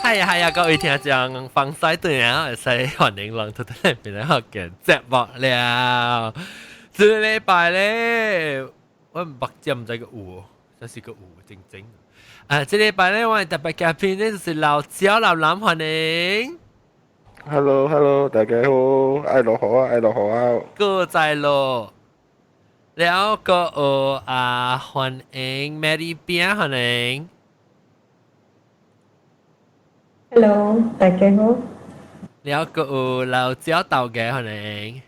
係啊，各位聽眾，放曬對啊，會使歡迎人到嚟邊嚟學嘅節目了。這個禮拜咧，我唔捌知唔知個有，真是個有正正。這禮拜咧，我哋特別嘉賓咧就是老焦老藍歡迎。Hello Hello，大家好，愛落好啊，愛落好啊。個在咯，แล้วก็歡迎 Mary 邊歡迎。Hello，大家好。แล้วก็老焦道嘅歡迎。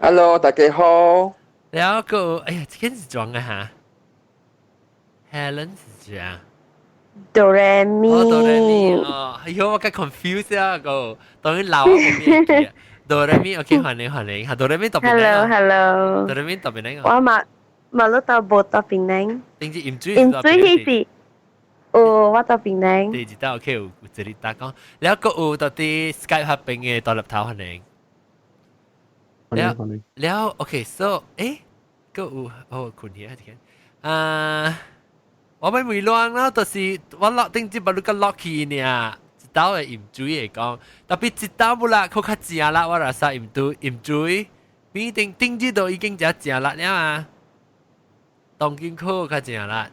Hello，大家好。แล้วก็哎呀，這個是裝嘅哈，Helen 是這樣。哆來咪。哦，哆來咪哦，哎呦，我梗 confuse 啊個，當然老我冇記啊。哆來咪 OK，歡迎歡迎，嚇哆來咪特別靚啊。Hello，哆來咪特別靚啊。我馬路到無到檳榔。定住鹽水。鹽水迄是，我到檳榔。第二道 OK 有這裡打講，แล้วก็到啲 Skype 合併嘅獨立頭歡迎。แล้ว OK，so 個有困起啊啲我咪未亂啦，就是我落定只把你個落去呢，一刀嘅鹽水嚟講，特別一刀不啦，佢較正啦，我來殺鹽水，比定只都已經只正啦了啊，當今佢較正啦。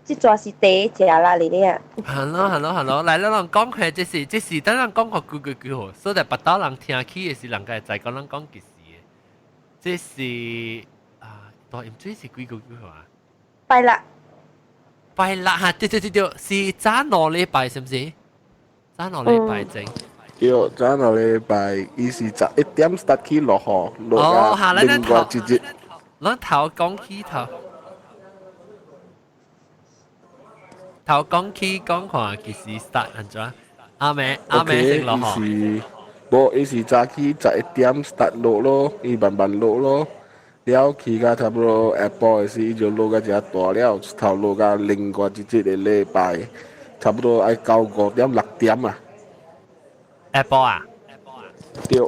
即抓是第食啦嚟咧。Hello，來了人講佢這是等人講個句好，所以別到人聽起嘅是人家在講人講嘅事嘅，這是大鹽水是幾個句好啊？拜六嚇，對，是早兩禮拜是唔是？早兩禮拜整。對，早兩禮拜，伊是11點 start 起落雨，落下另外一日。咱頭講起頭講起講看，其實 start 安怎？阿妹先落雨。伊是早起11點 start 落咯，伊慢慢落咯。了起到差不多下晡的時，伊就落到遮大了，頭落到另外一節的禮拜，差不多愛到5點6點啊。下晡啊？對，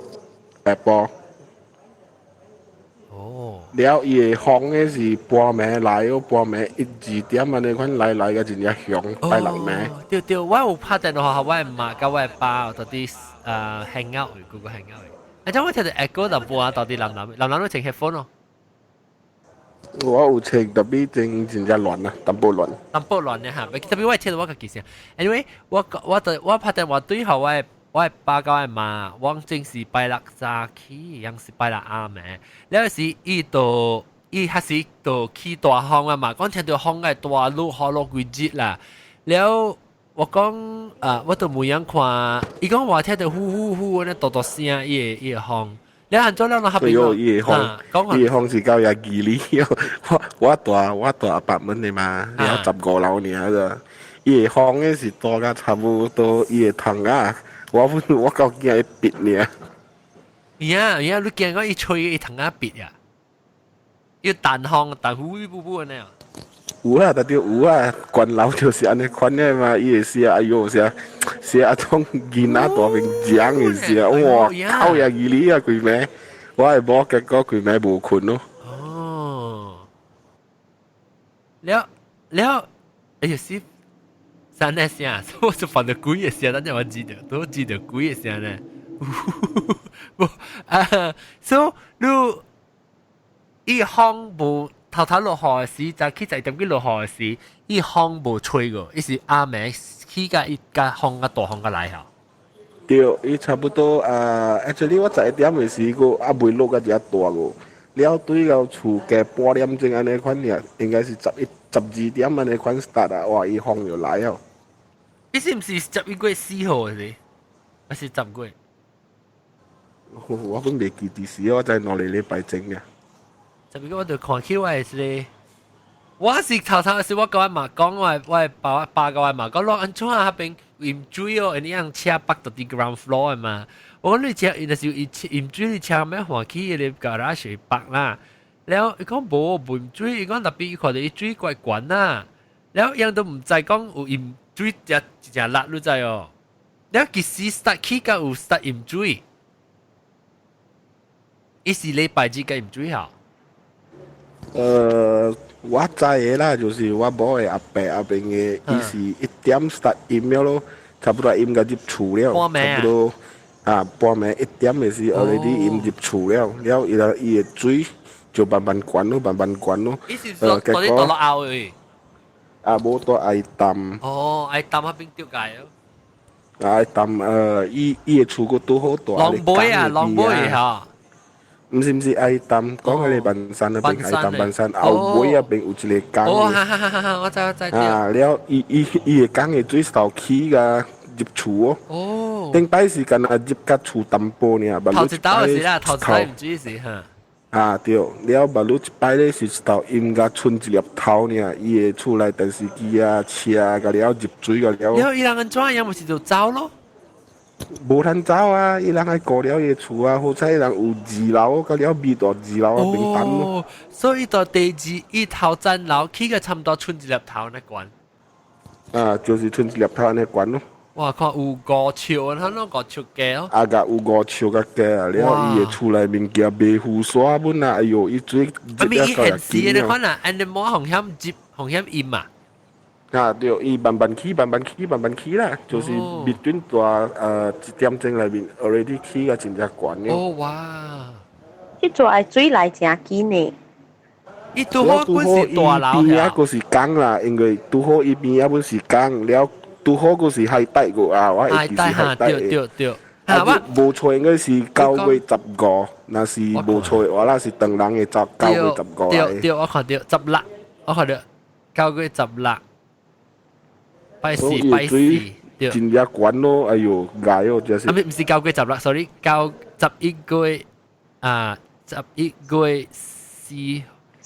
下晡。哦。了伊的風的是半暝來哦，半暝1、2點安尼款來個真正響，拜六暝。對，我有拍電話，我係媽甲我係爸到啲hang out 嘅，嗰個 hang out 嘅。而且我聽到 echo 就半到啲男都整 headphone 咯。我有聽，特別真正亂啊，淡薄亂嘅嚇，特別我係聽到我個記聲。anyway，我拍電話對後我係爸甲我係媽，我正是拜六早起，ยัง是拜六暗暝，แล้ว是伊還是到起大風啊嘛，講聽到風嘅大落雨落幾日啦，แล้ว我講我都冇樣看，伊講我聽到呼呼嗰啲大聲，伊個風。你行咗兩個合併伊個風是到廿2里，我大阿伯們的嘛，了15樓爾咋，伊個風嘅是大個差不多伊個窗啊，我到驚會閉爾。你見我伊吹伊窗啊閉呀，要彈風彈呼呼嗰啲啊。有啊，特別有啊，關樓就是安尼款嘅嘛，伊會寫哎呦寫啊種囡仔大面漿嘅寫，哇靠廿2里啊佢咩？我係冇結果佢咩無困咯。哦，แล้ว哎呀是啥那聲？我就放到鬼嘅聲，等陣我都記得鬼嘅聲呢。所以你伊風無。頭落雨時，就起在點幾落雨時，伊風無吹個，伊是暗暝起甲伊甲風甲大風甲來嚇。對，伊差不多actually 我11點嘅時個未落個只大個，了對到厝嘅8點鐘安尼款嘅，應該是12點安尼款 start 啊，哇！伊風就來了。伊是毋是11月4號嘅？還是10月？我都未記啲時，我在哪裡禮拜整嘅。11月我就看起我係咧，我是頭時我甲我媽講，我爸甲我媽講，落安怎啊？邊鹽水哦，你樣車北到啲 ground floor 嘛？我講你車，那時鹽水你車咩換起你 garage 北啦。แล้ว伊講無鹽水，伊講特別伊看到伊水怪懸啊。แล้ว樣都唔知講有鹽水只辣，你知哦？แล้ว其實 start 起甲有 start 鹽水，伊是禮拜日甲鹽水嚇。我知嘅啦，就是我某嘅阿伯阿邊嘅，伊是1點 start 飲了咯，差不多飲個入厝了，差不多半暝1點嘅是 already 飲入厝了，了伊嘅水就慢慢關咯，慢慢關咯。伊是嗰啲墮落拗嘅。冇多愛淡。哦，愛淡嗰邊丟解咯。愛淡伊嘅厝個都好大。浪妹啊，浪妹嚇。唔是愛淡，講佢哋文山嗰邊愛淡文山後尾嗰邊有一個江。哦，我知。了伊嘅江嘅水受起㗎入厝哦。頂擺時間入甲厝淡薄呢，頭一刀是啦，頭一刀唔知是嚇。對，了馬路一擺咧是頭應該剩一粒頭呢，伊嘅厝內電視機啊、車個了入水個了。了伊人安怎樣咪是就走咯？無通走啊！伊人係過了伊厝啊，好彩人有2樓，個了味道2樓啊平等咯。所以到第2伊頭站樓起個差唔多剩一粒頭那關。就是剩一粒頭那關咯。哇！看有5尺，他那5尺價哦。個有5尺個價啊！了伊嘅厝內面件賣護沙本啊！哎呦，伊水伊現時你看啊，安尼冇紅險接紅險飲啊。對，伊慢慢起啦，就是 between 1點鐘內面 already 起個真正懸嘅。哦哇！即座係水來真緊呢。伊拄好本是大樓邊啊，個是江啦，因為拄好伊邊啊本是江了。拄好嗰時海底個我會記是海底嘅。對。無錯應該是9月15，那是無錯嘅話，那是當人嘅9月15。對，我看到16，我看到9月16，拜四，對。真正關咯，哎呦，捱咯，真係。唔是9月16 ，sorry，11月11月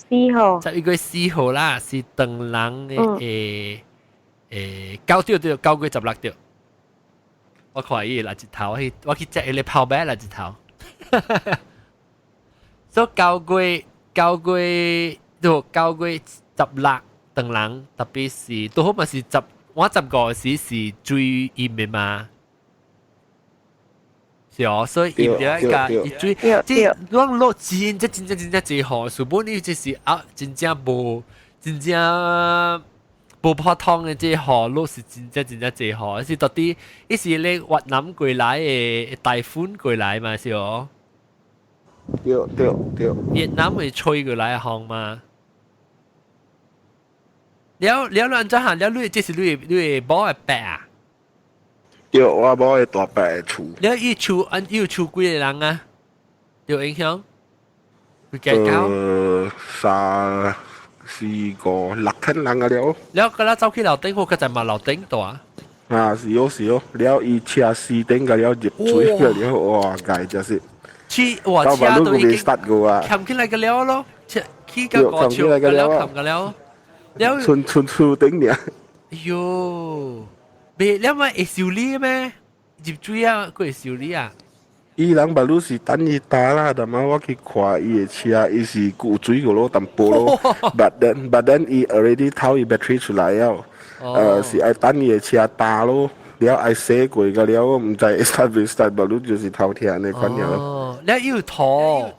4號，11月4號啦，是當人嘅9對9月16對，我看伊垃圾頭，我去食伊個泡麥垃圾頭，所以9月16當人特別是都好咪是我15時是最熱嘅嘛，是哦，所以熱咗一個熱最，即係落真正最好，根本你就是真正無普通嘅即係路是真正最好，是到底一是你越南過來嘅台風過來嘛，是哦。對。越南會吹過來行嘛？了安怎行？了你即是你某嘅伯啊？對，我某嘅大伯嘅厝。了伊厝幾個人啊？有影響？會計較？3、4個6千人啊了。了個啦走去樓頂，我個就嘛樓頂度啊。是哦，了伊車4頂個了入水個了，哇，解真是。哇，車都已經冚起來個了咯，起個5尺個了冚個了。寸頂呢？哎呦，未了咪會修理咩？入水啊，佢會修理啊？伊人馬路是等伊打啦，但係我去看伊嘅車，伊是有水個咯，淡薄咯。But then 伊 already 偷伊 battery 出來了，是愛等伊嘅車打咯，了愛洗過個了，我唔知 start 馬路就是偷聽呢款嘢咯。哦，了要拖，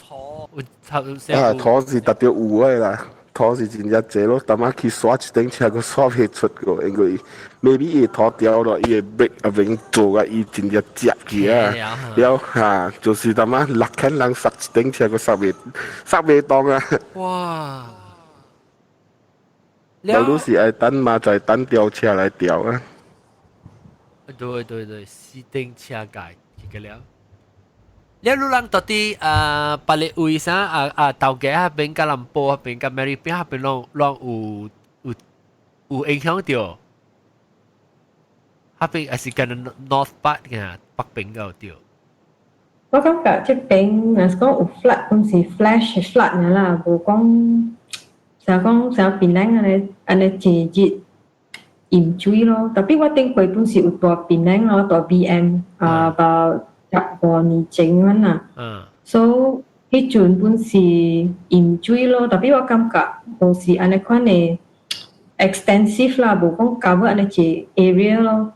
拖是特別有嘅啦。拖是真正濟咯，但係佢刷一頂車個刷唔出個，因為 maybe 伊拖掉咯，伊個 brake 啊邊做個伊真正接嘅啊，了就是但係6千人剎一頂車個剎未當啊。哇！馬路是愛等嘛，就係等吊車來吊啊。對，4頂車界嘅了。了路人到底巴黎位啥頭家嗰邊、吉隆坡嗰邊、加美利邊嗰邊攏有影響到，嗰邊還是跟 North Part 嘅北邊嗰度。我感覺即邊若是講有 flood，咁是 flash flood 嘅啦，無講成檳榔安尼真熱淹水咯。特別我頂過本是有大檳榔咯，大 BM about 15年前咁啊，所以迄陣本是淹水咯，特別我感覺無是安尼款嘅 extensive 啦，無講 cover 安尼一 area 咯。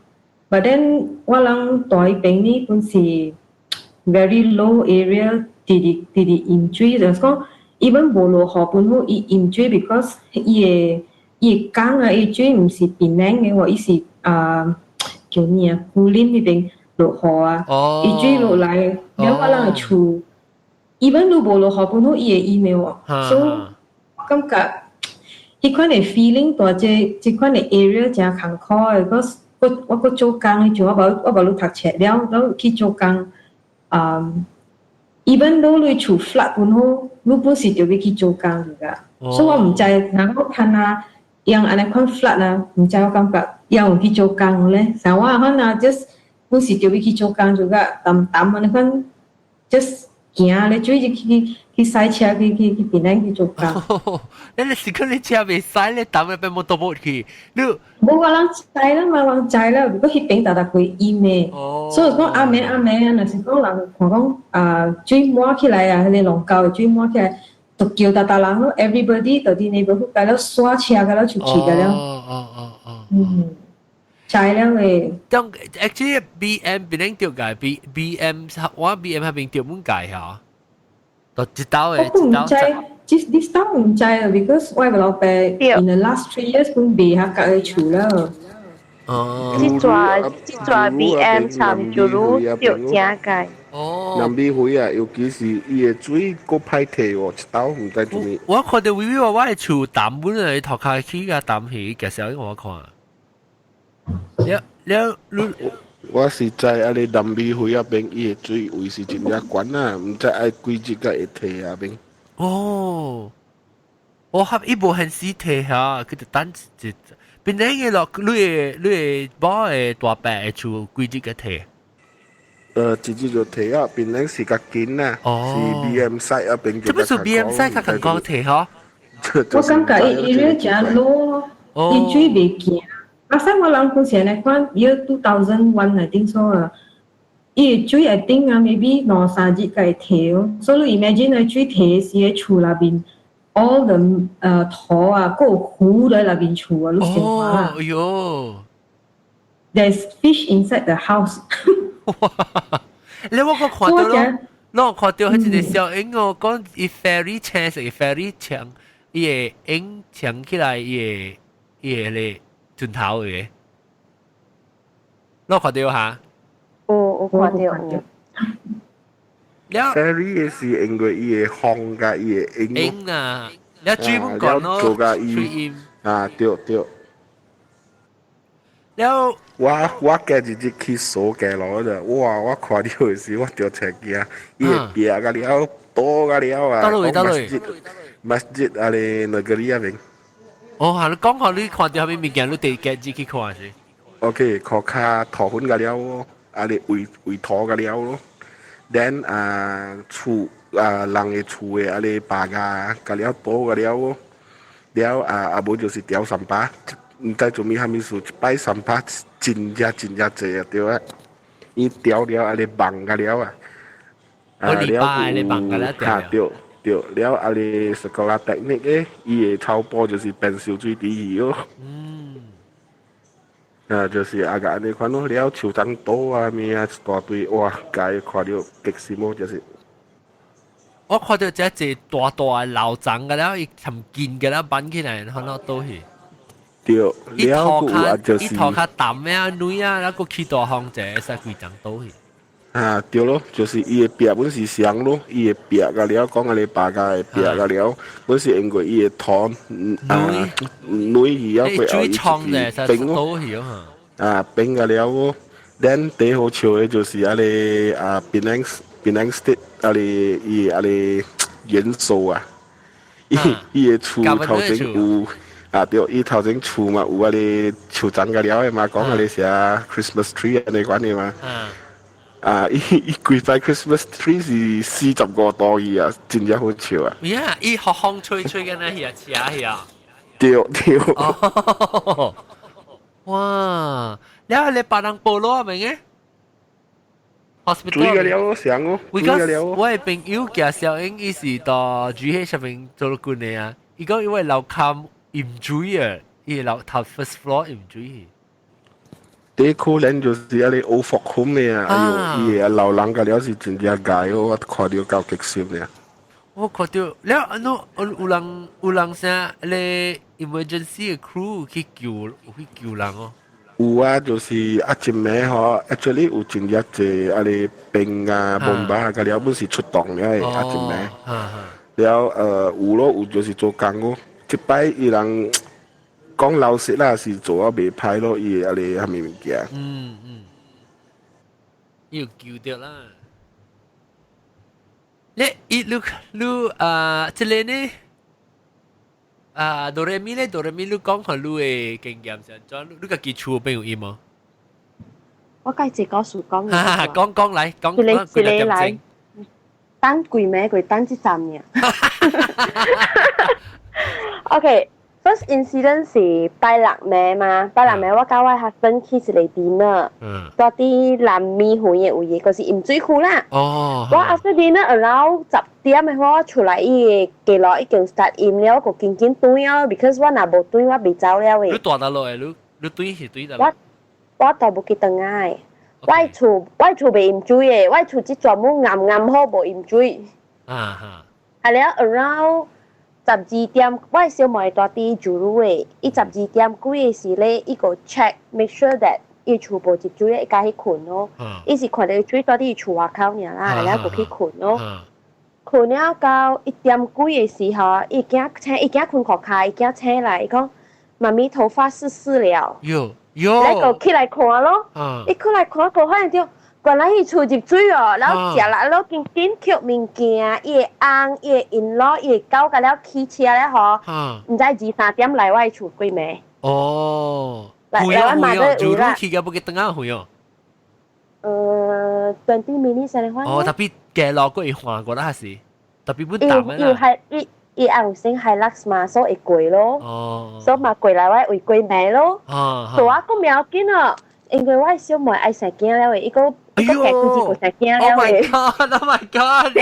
But then 我人大邊呢本是 very low area，直淹水，就是講 even 無落雨本好，伊 enjoy because 伊講啊，伊水唔是平冷嘅喎，伊是叫咩啊？古林那邊落雨啊，伊水落來，然後我人嘅厝，even 都無落雨本好，伊會 email 喎，所以我感覺迄款嘅 feeling 大即款嘅 area 真艱苦嘅，because 我做工嘅時候，我無讀冊了去做工even though 你厝 flat 本好，你本是就要去做工㗎，所以我唔知，嗱我看啊，樣安尼款 flat 啊，唔知我感覺要有去做工咧，像我可能 just 本是就要去做工就個淡安尼款 just 行咧，最去賽車去邊度去做工。你是講你車未駛咧，淡入邊冇多冇去，你冇個人知啦嘛，人知啦，如果迄邊大過淹嘅，所以講阿妹啊，若是講人看講水滿起來啊，迄個龍溝水滿起來，就叫大人咯 ，everybody 就啲 neighborhood 甲了刷車甲了出去甲了，知了誒。當 actually BM 邊樣掉解？BM 我 BM 係邊掉滿解嚇？就一刀誒，我唔知。This time 唔知啊 ，because 我個老爸 in the last 3 years 佢賣下隔嘅厝啦。即抓 BM 參就如掉正解。南美會啊，尤其是伊嘅水個歹摕喎，一刀唔知做咩。我看到微微話我嘅厝淡本嚟頭殼起個淡起，介紹我看。我是在阿你南美會啊邊，伊嘅水位是真正懸啊，唔知愛幾日個會摕啊邊。哦，我合一部很屍體嚇，佢就等一邊啲嘢落，你包嘅大白嘅厝幾日個摕？直接就摕啊，邊啲是較緊啊，是 BM 西啊邊這不是 BM 西較近講摕嗬？我感覺伊咧真 low，伊水袂驚。阿生我人好似嚟講，year 2001 I think so 啊。伊水係頂啊 ，maybe 2-3日個會摕哦。所以 imagine 個水摕是喺厝內邊 ，all the 土啊，個湖喺內邊厝啊，你想下啦。哎呦 ，there's fish inside the house 你我個看到咯，我看到係一個小鷹哦，講伊 ferry 車是 ferry 牆，伊個鷹牆起來，伊個咧轉頭嘅，我看到嚇。我看到。了 ferry 是因為伊嘅風甲伊嘅鷹鷹啊，了追本講咯，做甲追伊鷹對。了我今日去數嘅咯，哇！我看到嘅時，我就赤驚，伊嘅壁個了，多個了啊！到落 masjid 啊咧那個里啊邊。哦，係你講下你看到後面物件，你第幾日去看先 ？OK，靠卡土粉個了喎，啊咧圍土個了咯。then 厝人嘅厝嘅啊咧白個了多個了喎，了無就是吊三把。唔知做咩，下面數一擺三把真正濟啊，對啊！伊調了啊，你綁個了啊，對，了啊，你是個啦 technique 嘅，伊嘅頭部就是變小水滴魚咯。就是啊個安尼款咯，了樹長多啊咩啊一大堆，哇！介看到極羨慕就是。我看到這隻大嘅老長嘅了，伊尋見嘅了綁起來，看到倒去。對，了個啊就是。伊頭殼淡啊，女啊，然後起大風者，使規張倒去。對咯，就是伊嘅壁本是雙咯，伊嘅壁個了講個你白個嘅壁個了，本是因為伊嘅土女魚啊，會水沖嘅，使倒去啊。冰個了喎，then 第好笑嘅就是啊你Penang State 啊你元素啊，伊嘅厝頭前有。對，伊頭前厝嘛有啊咧樹長個了嘅嘛，講啊咧寫 Christmas tree 安尼款嘅嘛。伊規塊 Christmas tree 是45度伊啊，真正好笑啊！伊學風吹緊啊，係啊，係啊。對。哇！你係你白人部落係咪嘅 ？hospital 追個了上哦，追個了。我嘅朋友叫小英，伊是到 GH 上面做官嘅啊。伊講因為樓坎唔追啊，伊樓頭 first floor 唔追。第可能就是啊你歐服空嘅啊，哎呦，伊老人個了是真正解哦，我看到夠極閃嘅。我看到แล้วอันนู้有人啥咧 emergency 嘅 crew 去救人哦。有啊，就是啊，一暝吼，actually 有真日济啊咧兵啊、bomb啊，甲了本是出动了诶，啊一暝。了有咯，有就是做工咯。即摆伊人讲老实啦，是做啊袂歹咯，伊啊咧虾米物件。要救掉啦。你即个呢？哆來咪咧，哆來咪，你講下你嘅經驗先，你家己厝邊有音嗎？我介只告訴講講來，講一個來，等幾暝佢等3年。OK。First incident 是拜六暝嘛，拜六暝我甲我 husband 去一個 dinner，到啲南美園嘅位嘅，嗰是鹽水區啦。我 after dinner around 10點嘅話，我出來伊個記錄已經 start 飲了，我緊緊對啊 ，because 我若無對我未走了嘅。你大得落誒，你對是對得落。我都無去轉來，我厝未飲水嘅，我厝只全部啱好無飲水。係了 around。12點，我小妹住啲住路嘅，伊12點幾嘅時咧，伊個 check，make sure that 伊厝無接水，伊家去困咯。伊是看到水住啲厝外口爾啦，然後就去困咯。困了到1點幾嘅時候，伊驚困殼卡，伊驚醒來，伊講媽咪頭髮濕了。喲，你個起來看咯，伊起來看，發現就。原來伊厝入水哦，然後食啦，然後緊撿物件，伊個翁、伊個因老、伊個狗，甲了起車咧吼，毋知2-3點來我厝幾暝。哦，來我媽都有啦。住去嘅不幾等啊會哦。20 minutes 先換。哦，特別嘅路過會換過啦，還是特別不淡嘅啦。伊紅色係 Lux 嘛，所以會貴咯。所以嘛貴來我會幾暝咯。所以我個苗緊哦，因為我小妹愛食驚了嘅，伊個。哎呦 ！Oh my god! Oh my god!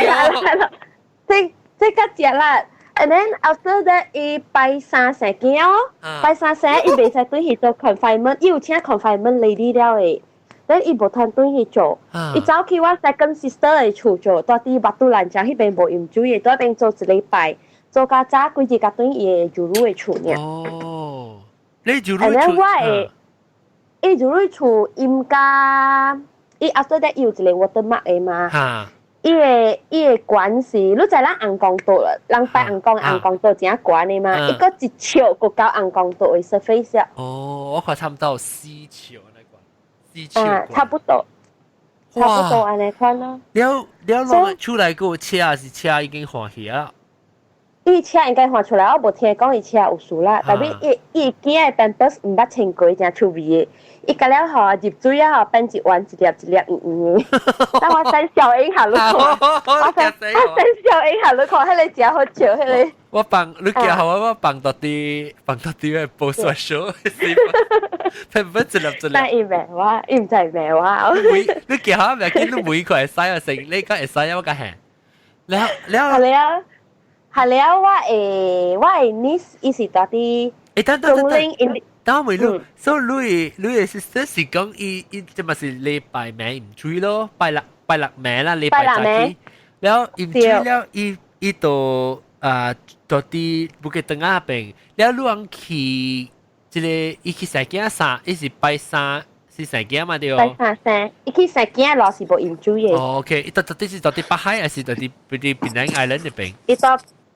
即刻食啦 ！And then after that， 伊拜三食驚哦，拜三食伊袂使對去做 confinement， 伊有請 confinement lady 了誒。then 伊無通對去做，伊走去我 second sister 嘅厝做，到啲巴肚蘭江迄邊無飲水嘅，到迄邊做一禮拜，做到早規日甲對伊嘅住路嘅厝爾。哦，你住路厝？ And then 我誒，伊住路厝應該。伊 after that 有一個 watermark 嘅嘛，伊個管是，你知咱紅光島啦，人擺紅光島真管嘅嘛，伊個一尺個到紅光島嘅 surface。哦，我看差唔多4尺那個，4尺。差不多安尼款咯。了落出來個車是車已經換去啊。伊車應該換出來，我無聽講伊車有事啦，但係伊囝嘅 pampers 唔捌清過，真趣味嘅。伊甲了吼入水啊吼，變一丸一粒圓圓嘅。等我等小英下你看，我等小英下你看，迄個真好笑，迄個。我放你叫我放到啲嘅報衰數，分一粒。但伊袂話，伊唔知袂話。你叫我咪見到每個會使啊，成你個會使啊，我個係。係了，我嘅 niece 伊是到啲。等我問你，所以你嘅 sister 是講伊即係是禮拜暝唔追咯，拜六暝啦，禮拜早起，然後唔追了，伊到到啲不記得啊邊，然後你講去一個伊去石鏡山，伊是拜三是石鏡嘛對哦。拜三，伊去石鏡落是無飲水嘅。哦 ，OK，伊到底是到啲北海還是到啲檳城 Island 嗰邊？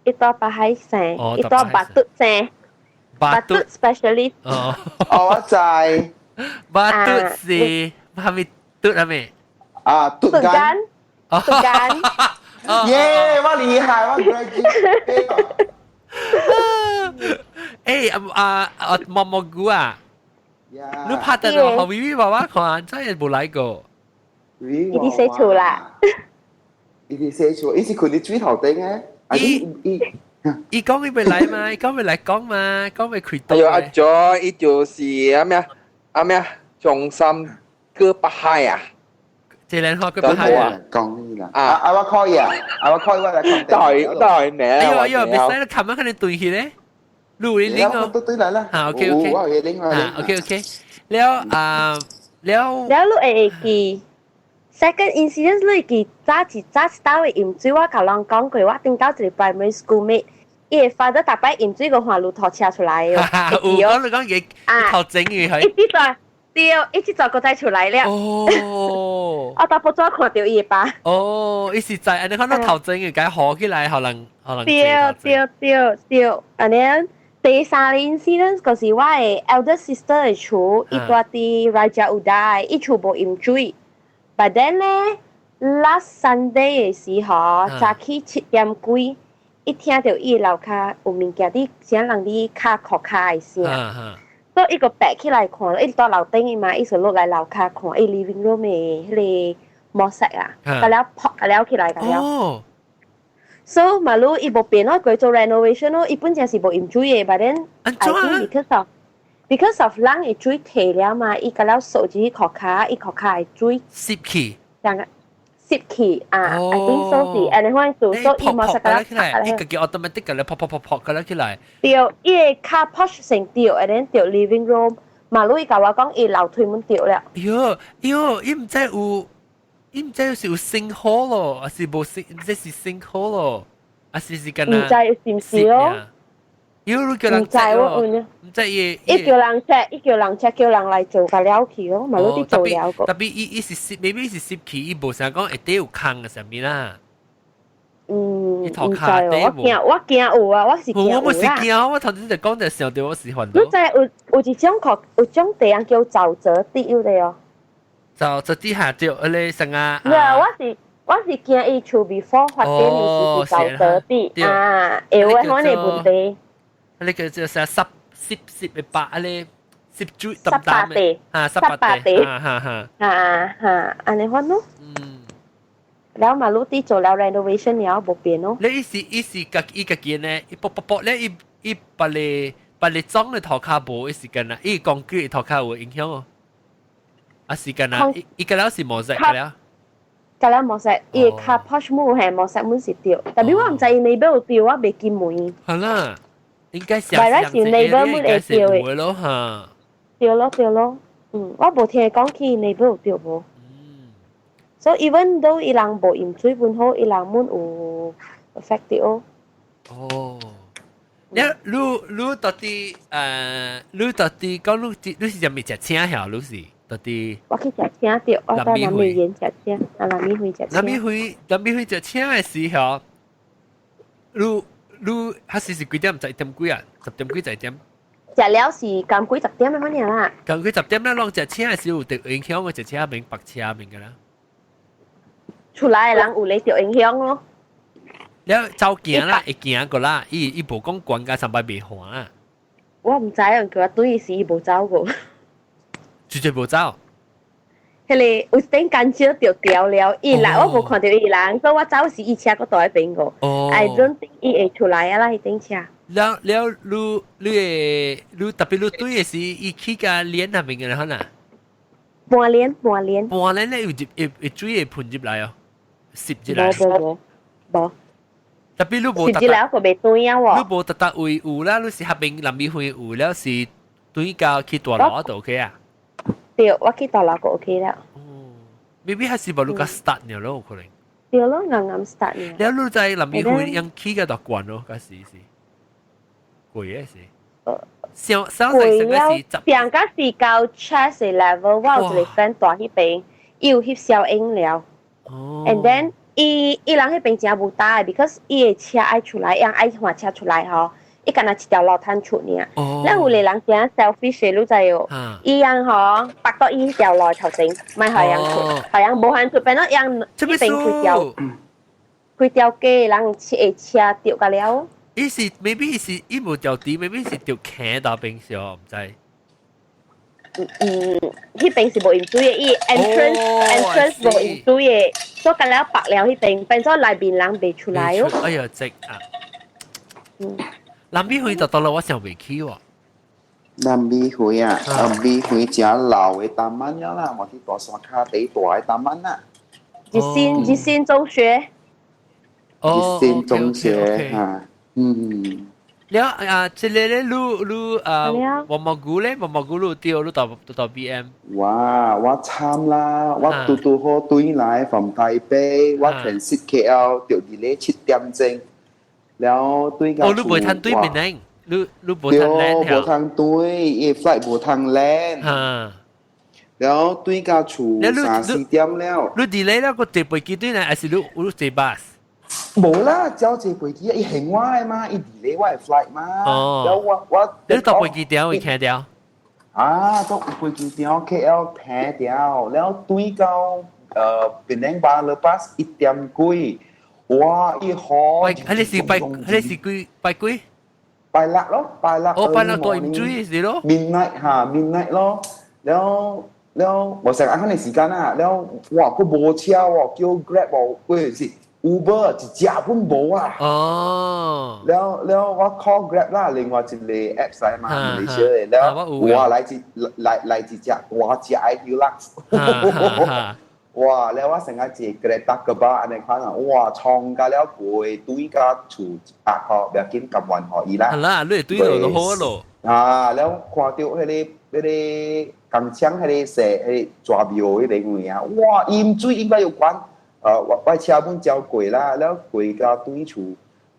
伊到北海山，伊到巴督山。巴督 specialist。我知。巴督是係咪督係咪？督干。督干。耶！我厲害，我 graduate。毛蘑菇啊！你拍得落後 V V 爸爸看，真係冇嚟過。伊啲寫錯啦。伊啲寫錯，伊是佢啲水頭頂嘅。伊講伊未嚟嘛，伊講未嚟講嘛，講未開刀。哎呦，阿 Joy， 伊就是咩中心個北海啊。這兩個個北海啊。講呢啦。我 call 伊啊，我 call 我嚟。對名。哎呦，別使啦，琴晚佢哋對起咧，錄你拎哦。都對嚟啦。OK。我嘅拎我拎。OK。แล้ว你會記 Second incident 你記早打嘅鹽水，我甲人講過，我頂到一個 primary school mate，伊個 father 逐擺鹽水個環路拖車出來嘅，有講你講嘢頭整嘅係，一直做個仔出來了。哦，我大部早看到伊吧。哦，伊是在你看到頭整嘅，解學起來可能對，安尼第三個 incident 就是我嘅 elder sister 嘅厝，伊住喺 Raja Udai，伊厝無鹽水。But then 咧 ，last Sunday 嘅時候，早起7點幾，一聽到伊樓下有物件啲啥人啲卡殼卡嘅聲，所以伊個爬起來看，伊到樓頂嘅嘛，伊就落來樓下看，伊 living room 嘅迄個模式啊，咁了撲咁了起來咁了。So 馬路伊無變咯，佢做 renovation 咯，伊本身是無鹽水嘅， but then I think because of 人嘅水退了嘛，伊個了掃住殼卡，伊殼卡嘅水攝起，樣個攝起啊 ，I think so 是，and 可以做，所以伊冇實個了拍，伊個叫 automatic 個了撲個了起來。對，伊個卡 push 成掉 ，and then 掉 living room，馬路伊甲我講伊樓梯門掉了。喲，伊唔知有。伊唔知是有sinkhole咯，還是無唔知是sinkhole咯，還是咁啊？唔知是唔是咯？你叫人 check 咯，唔知伊叫人 check，叫人來做個了去咯，咪攞啲做了個。特別伊是攝 ，maybe 是攝起，伊無想講一定有坑嘅上面啦。唔知我驚有啊，我是驚有啦。我是驚，我頭先就講就想到我是煩惱。你知有一種殼，有種地人叫沼澤地有的哦。就底下就咧成啊！我是驚伊厝 before 發展嘅是沼澤地啊，會可能問題。你叫做啥濕嘅白咧，濕豬濕白地啊，濕白地安尼款咯。แล้วมารู้ที่做了 renovation แล้ว冇變咯。你意思伊個件咧，伊啵咧，伊把你裝嘅頭殼無，伊是干啊？伊concrete頭殼有影響哦。啊是干啊！伊個了是模式個了。個了模式，伊卡 push 門係模式門是掉，但係我唔知伊內邊有掉，我未見門。係啦，應該是。但係內邊門會掉嘅。咯嚇。掉咯，我冇聽講佢內邊有掉無。So even though 伊人無飲水本好，伊人門有 affect 哦。哦。你到底講你是做咩食青嚇？你是？到底我去食青掉，我到南美園食青，啊南美園食青。南美園食青嘅時候，你還是幾點？10點幾啊？10點幾11點？食了是咁幾10點咁樣啦。咁幾10點咧，攏食青嘅時候，有影響我食青明白青明㗎啦。出來嘅人有咧着影響咯。了走行啦，會行過啦，伊無講管甲上擺袂寒啊。我唔知啊，佢話對時伊無走過。絕對無走。迄個有頂間少掉掉了，伊人我無看到伊人，所以我走時伊車個倒喺邊個。I don't think 伊會出來啊啦，伊頂車。了，你特別你對嘅時，伊起個鏈下面嘅可能。半鏈咧，有水會噴入來哦，攝入來。無。特別你無攝入來個未對啊喎。你無特特位有啦，你是下邊南邊會有了是對到去大樓度 OK 啊？對，我去大樓個 OK 啦。maybe 還是無你個 start 了咯，可能。對咯，啱 start 了。แล้ว你在南邊會樣起個大關咯，嗰時是貴嘅是。上貴了，上個是到 chest level，我有一個 friend 大迄邊，伊有翕小影了。And then 伊人迄邊真無大嘅 ，because 伊個車愛出來，樣愛換車出來吼。伊干那一條路攤出爾，咱有個人真 selfish 你知哦，伊樣吼拔到伊條路頭前，咪係樣出，係樣無限出，變咗樣呢邊開條街，人會車掉個了。伊是 maybe 是伊無條地 ，maybe 是條坑到邊上，唔知。迄邊是無鹽水嘅，伊 entrance 無鹽水嘅，所以個了白了迄邊，變咗內邊人未出來哦。哎呀，值啊！南美會就到啦，我想未去喎。南美會啊，南美會真老嘅大蚊咗啦，我啲大山卡地大嘅大蚊啦。日新中學。日新中學啊， แล้ว这里咧毛毛菇咧毛毛菇路丢路到 BM 哇我參啦我嘟嘟好對來 from 台北我 transit KL 掉啲咧7點鐘แล้ว對個你唔ทัน對面咧你唔ทันแลนด์冇ทาง對อี flight 冇ทางแลนด์แล้ว對個厝3-4點แล้ว你 delay แล้วก็坐飛機對呢還是你坐 bus 冇啦只坐飛機伊行我嘅嘛伊 delay 我嘅 flight 嘛แล้ว我你搭飛機點會聽到搭飛機點 KL 聽到แล้ว對個เป็นแรงบาร์บัส1點幾哇伊好係你是拜幾拜六咯拜六拜六到唔追是咯 midnight 咯แล้ว我成日慳你時間啊แล้ว哇佢冇車喎叫 Grab 喎嗰陣時 Uber 一隻都冇啊แล้ว我 call Grab 啦另外一個 app 嚟嘛唔係少嘅แล้ว哇嚟一隻哇隻 Hilux 哇แล้วว่า成日隻 Grab 搭個巴อันนี้看啊哇創價แล้ว會對個厝學แบบกินกับวันหออี啦係啦你對到就好咯แล้ว看到嗰啲鋼槍嗰啲蛇嗰啲抓鰾嗰啲嘢啊哇鹽水應該有關我車本交貴啦แล้ว貴個對厝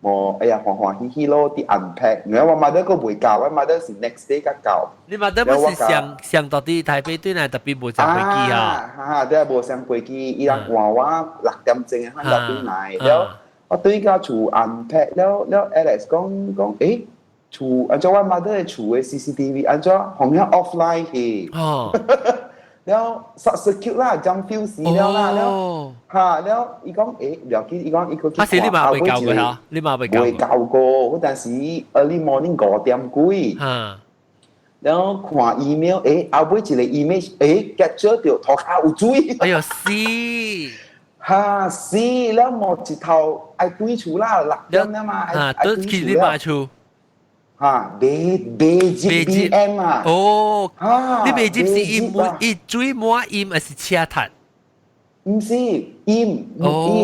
冇哎呀歡歡喜喜咯啲 unpack 然後我買到個未教我買到是 next day 個教你買到不是上到啲台北對呢特別冇上飛機啊對冇上飛機伊人話我6點鐘喺嗰邊嚟แล้ว我對個厝 unpack แล้ว Alex 講誒厝按照我買到嘅厝嘅 CCTV 按照紅響 offline 去แล้ว substitute 啦จำ fuse แล้ว啦แล้วอีก講เดี๋ยวอีก講時你嘛未教過嚇你嘛未教過嗰陣時 early morning 5點幾แล้ว看 email 後尾一個 email capture 到頭殼有水哎呦死แล้วหมด一頭愛對厝啦6點啦嘛都去你買厝白接 BM 啊你白接是伊水滿鹽還是車塔唔是鹽伊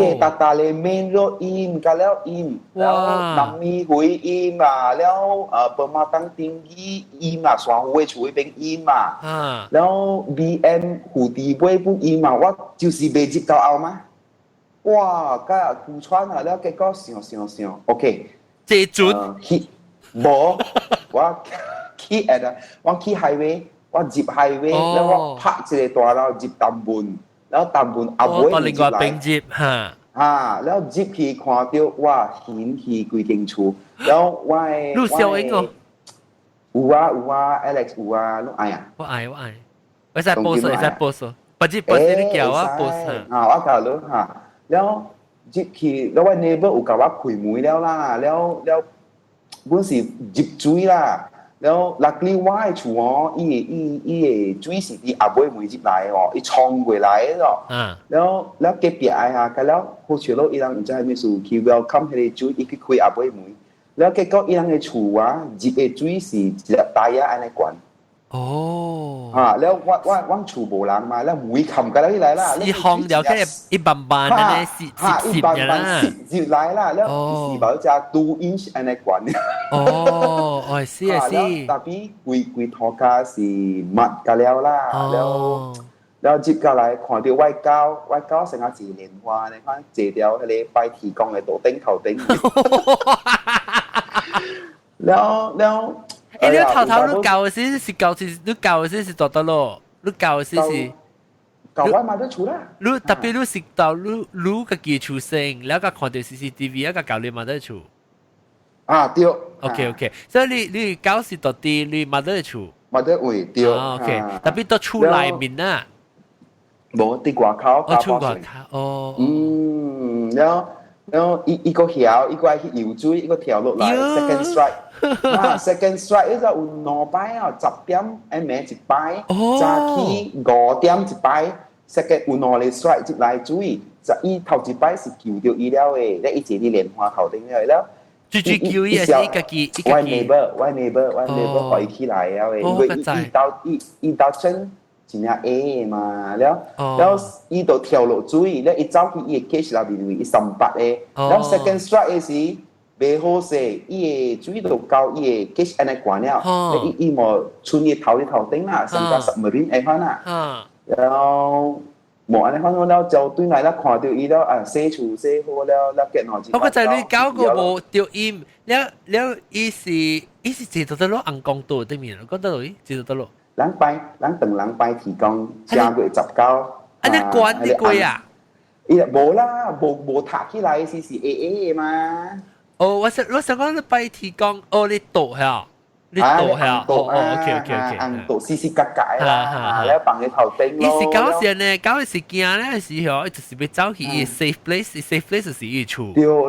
嘅大大嘅 main road 鹽㗎แล้ว鹽แล้ว南美會鹽啊แล้วเปิดมาตั้งติงยี่鹽啊雙匯厝嗰邊鹽啊แล้ว BM 蝴蝶尾本鹽啊我就是白接到後嘛哇家古川啊แล้ว結果想 OK 這準冇我去我去 highway 我接 highway แล้ว我拍一個大路接淡半แล้ว淡半後尾另外並接แล้ว接去看到哇顯去幾間厝แล้ว我你小英哦有啊 Alex 有啊你愛啊我愛會使報數不知你叫我報數我教你แล้ว接去แล้ว我 neighbor 有教我開門แล้ว啦แล้ว本是接水啦แล้ว luckily 我嘅厝哦伊嘅水是啲阿妹妹接來哦伊衝過來咯แล้ว隔壁啊แล้ว好似咯伊人唔知係咩事佢 welcome 佢哋水伊去開阿妹妹แล้ว結果伊人嘅厝啊接嘅水是一粒大呀安尼管แล้ว我厝無人嘛แล้ว每冚過來來啦一行了嘅一般般安尼一般般接來啦แล้ว是冇只2 inch 安尼管I see 特別規塗家是密㗎了啦แล้ว接過來看到外交成日自蓮花你看借掉迄個拜天公嘅道頂頭頂แล้ว你頭你教嘅時是教你教嘅時是做得咯你教嘅時是教我買得厝啦你特別你識到你個基礎性แล้วก็看到 CCTV แล้วก็教你買得厝對 OK 所以你教是到底你買得厝買得位對OK 特別到厝內面啊冇啲外口厝外口แล้วอี個橋，一個係游水，一個跳落嚟 second strike。second strike 呢就有兩擺啊，10點誒咩一擺，早起5點一擺 ，second 有兩個 strike 接來水，就伊頭一擺是救到伊了嘅，咧伊坐啲蓮花頭頂了。最救伊係一個機。我 neighbor 可以起來了嘅，因為伊到真。真係 A 嘛，แล้ว伊就跳落水，แล้ว伊走去伊嘅 cage 入邊，伊38嘅，แล้ว second strike 嘅時，袂好勢，伊個水度高，伊個 gauge 安尼關了，伊無剩伊頭頂啦，甚至 submarine 會翻啦，然後無安尼翻了，就對來啦，看到伊了啊，洗厝洗好了，了結好。我個仔女搞個無掉音，了伊是坐到得落紅光島對面，講得落伊坐到得落。人拜提供加個19，安尼關啲貴啊？伊無啦，無塌起來是 AA 嘛。哦，我想講你拜提供，哦，你倒係你倒係，OK，硬倒絲絲格格啦，แล้ว放喺頭頂咯。伊是搞時呢，搞時驚咧，是嗬，就是要走去伊 safe place 就是伊厝。對咯，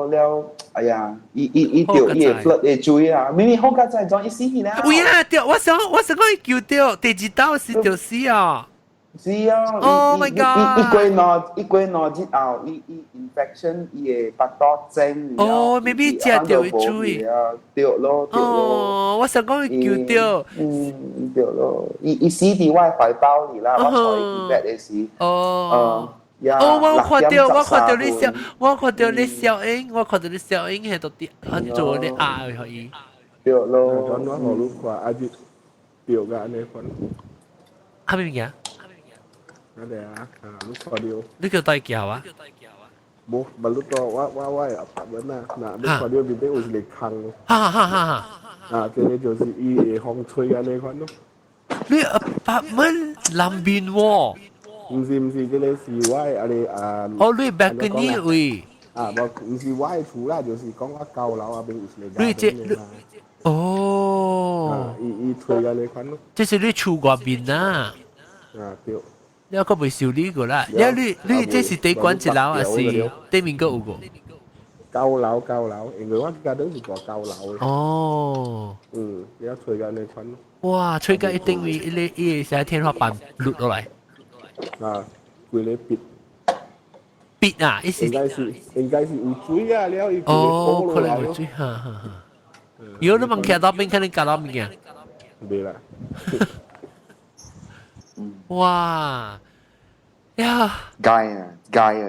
了，哎呀，伊掉伊 flood 嘅水啊，明明好佳在裝伊死去啦。喂啊，掉！我想講伊叫掉，第二道是掉死啊。是啊 ，Oh my god！ 伊過攞之後，伊 infection 伊嘅巴肚症。哦，maybe 食掉伊水。掉咯。哦，我想講伊叫掉。掉咯，伊死喺我懷抱裡啦，我坐伊邊嘅時。哦，我看到你笑影，喺度跌，做你嗌可以。掉咯。講我學ลูกว่าอาทิตย์掉嘅อันนี้คน。係咪嘢？นั่นแหละลูกคอเดียว你叫大叫啊？冇บรรลุตัวว่าอพาร์ตเมนต์น่ะลูกคอเดียวเป็นอุสเล็กคัง這裡就是伊風吹嘅呢款咯。你 apartment 南邊喎？唔是，這裡是歪啊你哦，你 balcony 位。唔是歪厝啦，就是講我舊樓啊邊有是你這哦，伊吹嘅呢款咯。這是你厝外邊啊？對。你個未收呢個啦，你這是地管一樓還是對面個有個？舊樓，因為我家都是個舊樓嘅。哦。你要吹緊呢款咯。哇，吹緊一定會伊喺天花板落落嚟。佢咧別啊！意思應該是有水啊，了伊哦，可能有水，如果你問其他邊，肯定搞到物件。對啦。哇呀！街啊，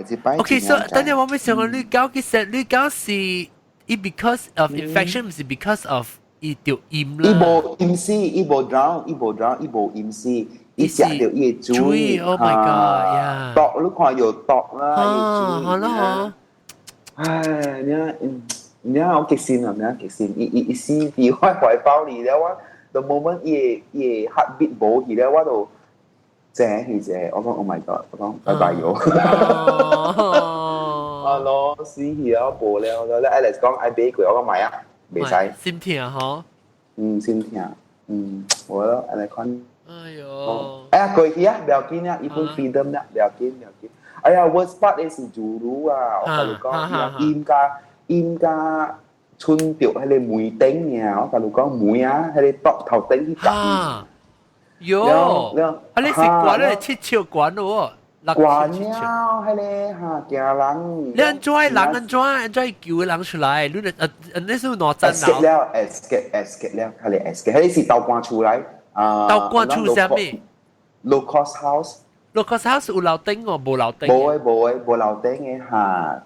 這擺。OK，所以等陣我咪想講，你搞其實你搞是伊 because of infection，唔是 because of 伊條鹽啦。伊無飲死，伊無 drown， 伊無飲死，伊食到伊嘅水。Oh my god！呀，毒你看有毒啦，好啦，唉，你我極善啊，伊死喺我懷抱裡了，我 the moment 伊 heartbeat 無去了，我就。正去啫，我講 Oh my God， 我講拜拜咗。啊咯，死去啊，無了了。Alex 講愛買過，我講買啊，未使。心痛嗬。心痛。我咯，安尼看。哎呦。哎呀，過去啊，不要緊啊，一份 freedom 啦，不要緊。哎呀 ，worst part 係主路啊，我同你講，應家春掉喺你梅頂啊，我同你講梅啊，喺你膊頭頂去夾。喲，你食慣咧，切超慣咯喎，慣了，係咧嚇驚人。你安怎人叫個人出來？你是哪陣？escape 了，escape 了，係咧 escape，係是倒搬出來。倒搬出啥物 ？low cost house。low cost house 有樓頂哦，無樓頂。無樓頂嘅嚇。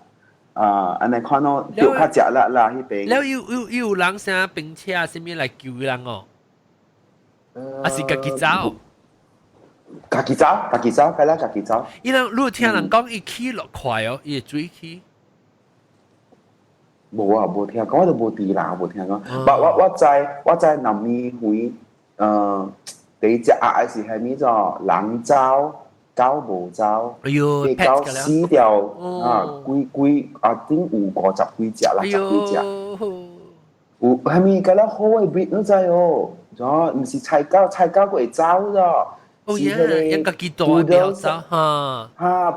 安尼看到就較食啦迄邊。แล้ว有人啥並車啥物來救人哦？還是家己走？家己走，係啦，家己走。伊人，你有聽人講伊起落快哦，伊會水起。無啊，無聽講，我都無知啦，無聽講。我知南面會第一隻係是係咩咗？人走，狗無走。哎呦，狗死掉幾頂有50幾隻啦，10幾隻。有係咪個啦好嘅 breed 都知哦。唔是菜狗會走咗。哦呀，人家己大條走哈。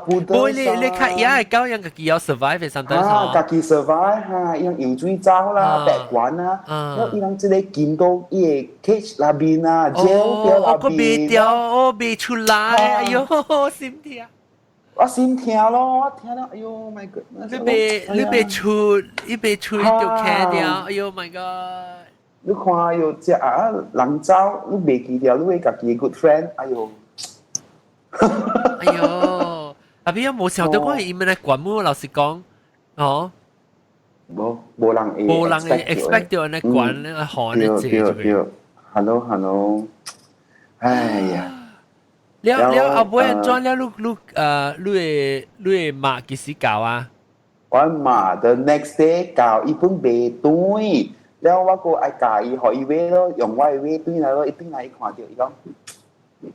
不，你看野嘅狗，人家己要 survive 嘅上單哈。家己 survive 哈，人游水走啦，白關啦，然後人即個見到伊嘅 cage 那邊啊，膠掉那邊。我未掉，未出來，哎呦，心痛。我心痛咯，我聽到，哎呦 ，my god！ 你被出就砍掉，哎呦 ，my god！你看有隻人走，你袂記掉，你會家己 good friend， 哎呦，哎呦，後邊有冇想到我伊咪來管我，老實講，哦，冇人會無人會 expect 到安尼管咧，學安尼對濟對，hello，哎呀，了後尾安怎了？你嘅媽幾時教啊？我媽 the next day 教伊本未對，แล้ว我個愛教伊學伊話咯，用我嘅話對來咯，一對來伊看到伊講。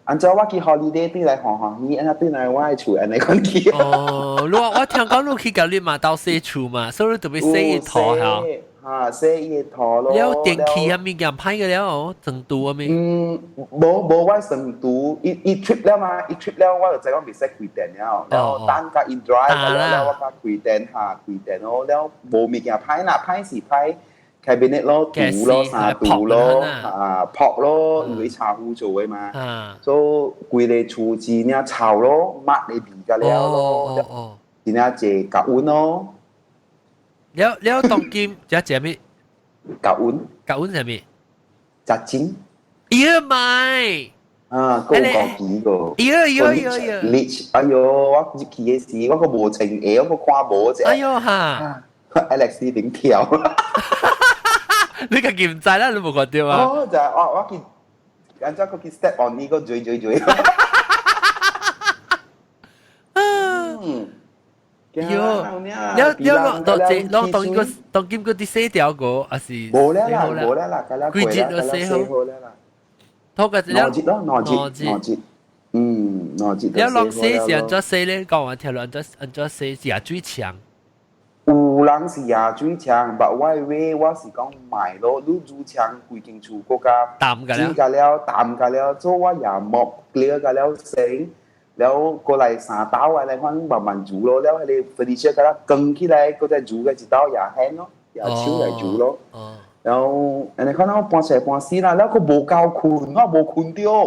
按照我去 holiday 對來行行，伊安那對來我嘅厝安尼講去。哦，我聽講你去甲你媽鬥洗厝嘛，所以你特別洗一套嚇。嚇，洗一套咯。了電器啊，物件歹嘅了，成都啊咪。冇我成都，伊 trip 了嘛，伊 trip 了，我就知講未識開電了，แล้ว單甲 in drive แล้ว我甲開電嚇，開電咯，แล้ว冇物件歹啦，歹是歹。cabinet 咯，賭咯，沙賭咯，撲咯，如果茶壺做嘅嘛，所以規個廚子呢炒咯，抹你皮嘅了咯，然後隻夾碗咯，了當今隻咩？夾碗係咩？雜煎，咦咪？啊，高幾個，Lich，哎呦，我入去嘅時，我個無情嘢，我個看無啫，哎呦嚇 ，Alex 點跳？你個唔知啦，你冇看到啊？哦，就係我見，按照個 step on 呢個嘴。了當今個啲洗掉個，還是冇啦，㗎啦，幾節就洗好啦。拖個兩節咯，2節，2節。了落洗是安怎洗咧？講我聽落安怎洗是也最強。有人是也水槍，但我嘅話我是講賣咯，你煮槍規間厝國家淡㗎了，淡㗎了，做我也莫了㗎了成，แล้ว過嚟3刀啊，你看慢慢煮咯，แล้ว你 finish 㗎啦，更起來嗰隻煮嘅一刀也輕咯，也超嚟煮咯。แล้วอันนี้เขาเอาปอนเซ่ปอนซี啦แล้วก็โบกาวคุณว่าโบคุณเดียว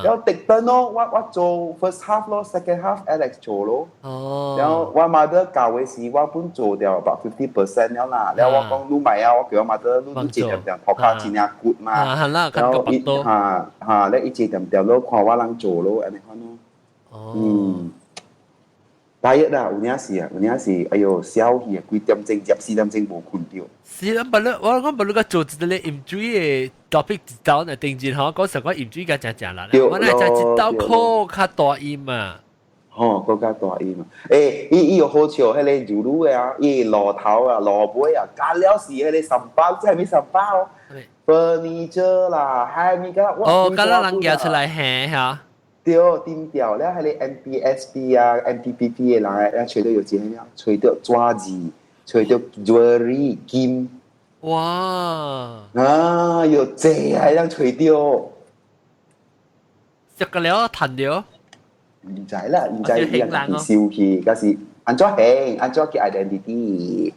แล้วติดเต้นเนาะว่าโจ first half 咯 second half Alex โจ咯แล้วว่ามาเดอร์กาวเวสีว่าพุ่นโจเดียว about 50% แล้วล่ะแล้วว่าก็รู้ไหมอ่ะว่าเกี่ยวมาเดอร์รู้จีเดียวพอข้าวจีเนี่ยกุดมาแล้วอีแล้วอีจีเดียวแล้วความว่าลังโจ咯อันนี้เขาเนาะ大約啦，有影是，哎呦，小氣啊，幾點鐘入4點鐘無困掉。是啊，我不如個做一個咧鹽水嘅 topic 一道呢，定然嗬，嗰時我鹽水嘅正啦，我呢就一道靠較大鹽嘛。哦，嗰較大鹽嘛，伊有好笑，迄個油滷嘅啊，伊螺頭啊、蘿蔔啊，加了是迄個三包，即係咪三包？furniture 啦，係咪個？哦，加了人夾出來嚇嚇。對，點掉咧？係你 MPSB 啊、MPPP 嘅人咧，除到有錢咩？除到爪子，除到 jewelry 金。哇！啊，有這係樣除掉。食個了彈了。唔知啦，唔知人係笑氣，嗰時安怎興，安怎嘅 identity。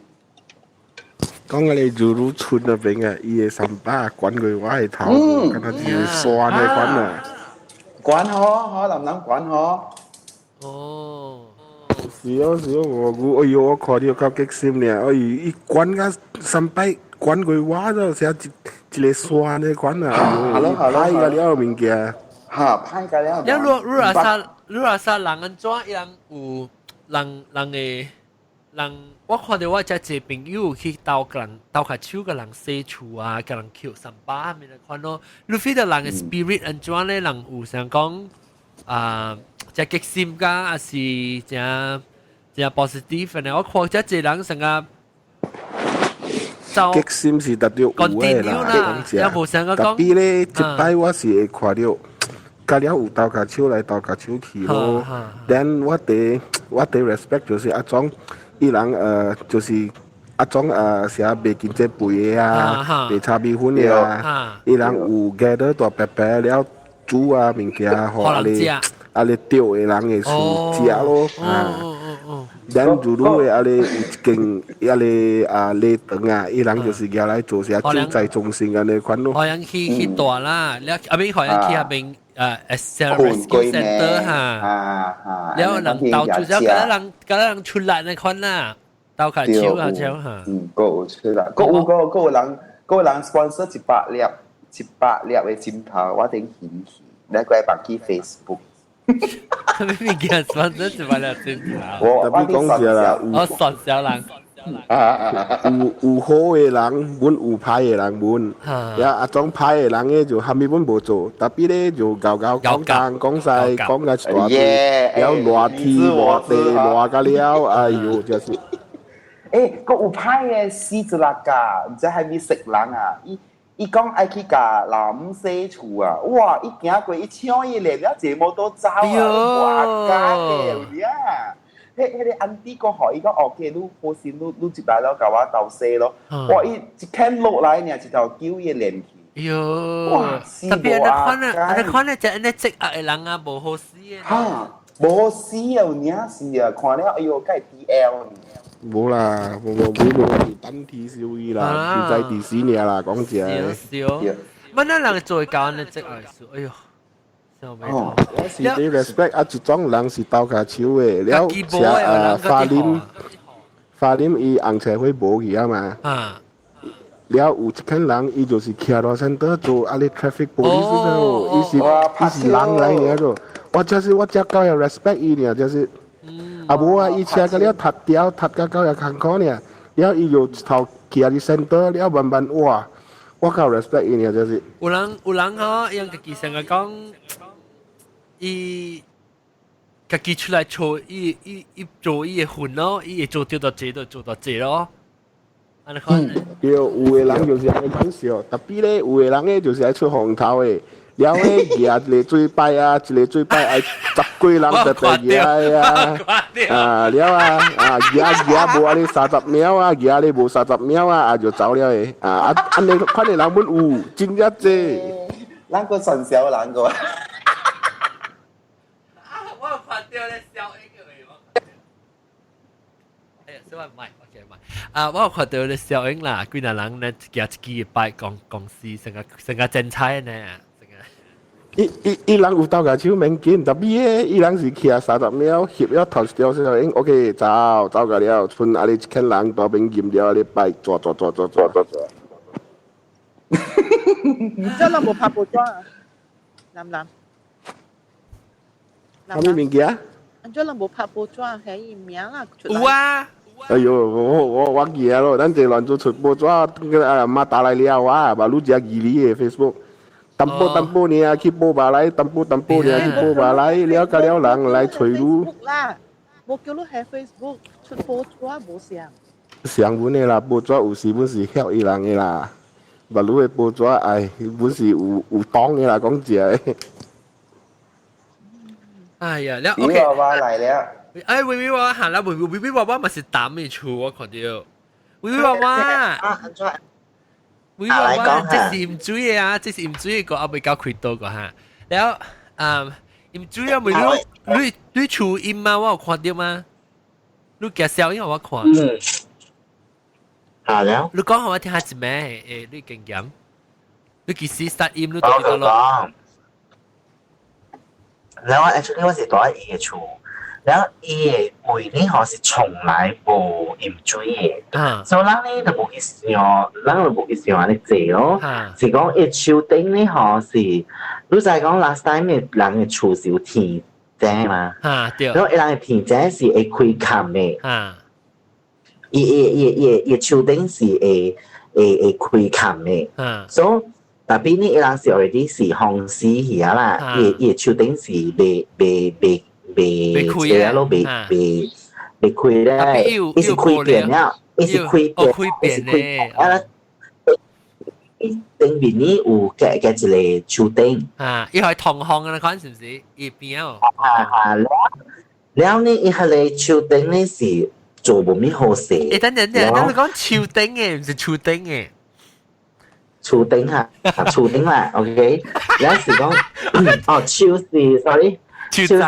講我哋做魯村那邊嘅，伊嘅三巴管佢話係頭，跟佢要酸嘅管啊。管可能管可。哦。是啊，我哎呦，我看到夠激心咧，哎，伊管個三擺管佢話咗，成一個酸嘅管啊，派個了物件。嚇，派個了。你話啥人安怎樣有人嘅人，我看到我只一朋友去鬥甲手甲人洗厝啊，甲人扣三把面來看咯。你 feel 到人嘅 spirit 安怎咧？人有想講只激心噶，還是只 positive 呢？我看只人成個激心是特別有嘅啦，特別咧，一擺我是會看到。甲了有鬥甲手來鬥甲手去咯。then 我哋 respect 就是一種。伊人就是啊種寫賣經濟肥嘅啊，賣炒米粉嘅啊，伊人有 gather 大白白了煮啊物件，互啊你釣嘅人嘅食咯啊。咱如果嘅啊你有一間啊你禮堂啊，伊人就是過來做些救濟中心安尼款咯。好像去大啦，了後面好像去下邊rescue center 哈，แล้ว人鬥住咗，嗰人出嚟那款啦，鬥下超下超下。個有出嚟，個人 sponsor 100粒嘅枕頭，我頂顯起，你過嚟辦去 Facebook。咩叫 sponsor 100粒枕頭？我講咗啦，我傻小人。有好嘅人，本有歹嘅人本。呀，種歹嘅人咧就後面本無做，特別咧就搞講東講西講個大地，了亂天亂地亂個了，哎呦，真是。個有歹嘅獅子啦㗎，唔知係咪食人啊？伊講愛去甲老母洗厝啊！哇！伊行過，伊搶伊連了節目都走啊！哇！假嘅有啲啊！迄個安迪講互伊講，OK，你好心，你入來了，甲我鬥洗咯。哇！伊一牽落來呢，一條狗伊連去。哎呦！哇！特別安尼看咧，就安尼積壓嘅人啊，無好死嘅。嚇！無死啊！有領死啊！看了，哎呦，該 DL。冇啦，冇等ทีซีวี啦，就第四年啦，講正。少，乜嘢人做教呢？即係哎呦，笑尾頭。有時你 respect 啊，一種人是鬥下手嘅，了食花蓮伊紅車會無去啊嘛。了有一群人，伊就是徛到centre做啊啲 traffic police 嗰伊是人嚟嘅咯。我只教有 respect 伊呢，就是。啊無啊，伊車個了踢掉，踢個到有空口呢，了伊就頭徛喺 centre 了慢慢哇，我較 respect 伊呢，就是。有人嗬，用家己成日講，伊家己出來做，伊做伊嘅份咯，伊會做到到這就做到這咯。安尼看。有嘅人就是愛講笑，特別咧有嘅人咧就是愛出風頭嘅。了咧，舉一個水擺啊，一個水擺愛10幾人就舉啊，了啊，舉無安尼30秒啊，舉你無30秒啊，就走了誒，安尼款嘅人本有，真一濟。咱個純小人個。我有看到咧小英嘅，哎呀，小英唔係。我有看到咧小英啦，幾個人咧舉一支擺公司，成個精彩呢。伊人有鬥架手免緊，特別咧，伊人是徛30秒，翕了頭條先應 OK， 走個了，剩啊你一群人大邊驗了，你擺抓。真係冇拍報裝啊，男。咩物件？真係冇拍報裝，係伊名啊出來。有啊。哎呦，我記啊咯，咱這亂做出報紙，媽打來了啊，把路只二哩嘅 Facebook。Tempo ni去報吧來，tempo ni去報吧來，了個了人來隨路。啦，冇叫你喺 Facebook 出報紙冇上。上本嘅啦，報紙有時本是曉伊人嘅啦，把路嘅報紙哎，本是有當嘅啦，講正。哎呀，了 OK。娃娃來了。哎，微娃娃行啦，微娃娃咪是膽嘅處，我看到。微娃娃。啊，很帥。每個話即是唔注意啊，即是唔注意個阿未搞開到個嚇，แล้ว唔注意啊，每你廚音嘛，我有看到嗎？你嘅聲音我看。啊แล้ว你講下我聽下一咩？你經驗，你幾時 start 音？你到邊度咯？แล้ว actually 我是住喺伊嘅厝。แล้ว伊嘅胃呢，好是從來無飲水嘅，所以咱呢就無去想，咱就無去想安尼做咯。是講伊手頂呢，好是，你就係講 last time 嘅人嘅厝是有天井嘛？對。然後人嘅天井是會開冚嘅，伊手頂是會開冚嘅，所以特別呢，人是 already 是風死去啊啦，伊手頂是被車咯，被開咧，伊是開電了，伊是開電啊！伊頂面呢有嘅一個樹頂，伊係同行嘅，嗰陣是唔是？伊邊哦？แล้ว呢伊係個樹頂呢是做冇咩好勢。等，你講樹頂嘅，唔是樹頂嘅。樹頂嚇，樹頂啦 ，OK。有時講哦，樹是 sorry。就是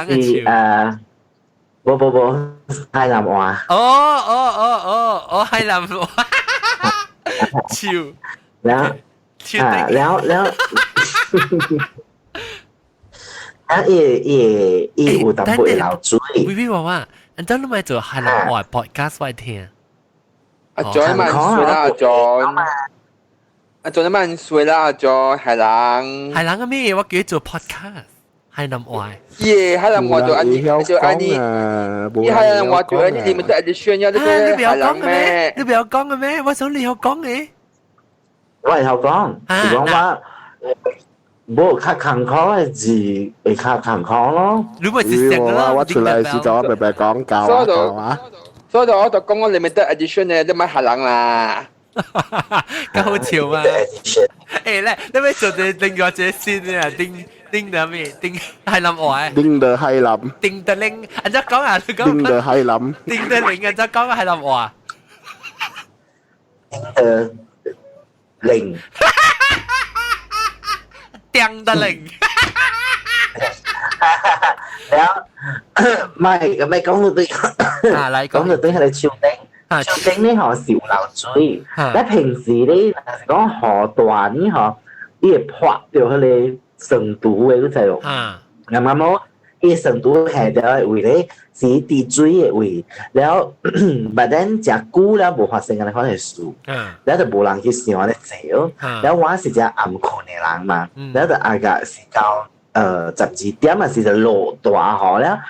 冇海南話。海南話。แล้ว伊有淡薄會流水。微話話，你當你咪做海南話 podcast 嚟聽。阿 John 萬歲啦，阿 John。阿 John 萬歲啦，阿 John 係人。係人嘅咩？我叫佢做 podcast。係諗壞。耶，係諗我做安妮，你係諗我做安妮，你們都係炫耀呢個係諗咩？你不要講嘅咩？我想你要講嘅。我係後講，是講話冇較坎坷嘅字，會較坎坷咯。你咪是成個啦，我出嚟是就我白白講教啊。所以我就講我 limited edition 咧，都買係諗啦。咁好笑嘛？誒咧，你咪做啲另外隻先啊，叮的咩？叮係諗壞。叮的係諗。叮的令，人家講啊，叮的係諗。叮的令，人家講係諗壞。零，叮的令。唔係咁咪講到對，講到對係你超頂，超頂呢項小流水。你平時呢講河段呢項，呢係破掉佢哋成都嘅嗰隻喎，啱唔啱咯？呢成都係就係為咧是地水嘅位，然後但係食久了無發生嘅可能係事，然後就無人去想咧做，然後我是隻暗困嘅人嘛，然後就大概是到12點啊時就落大雨了，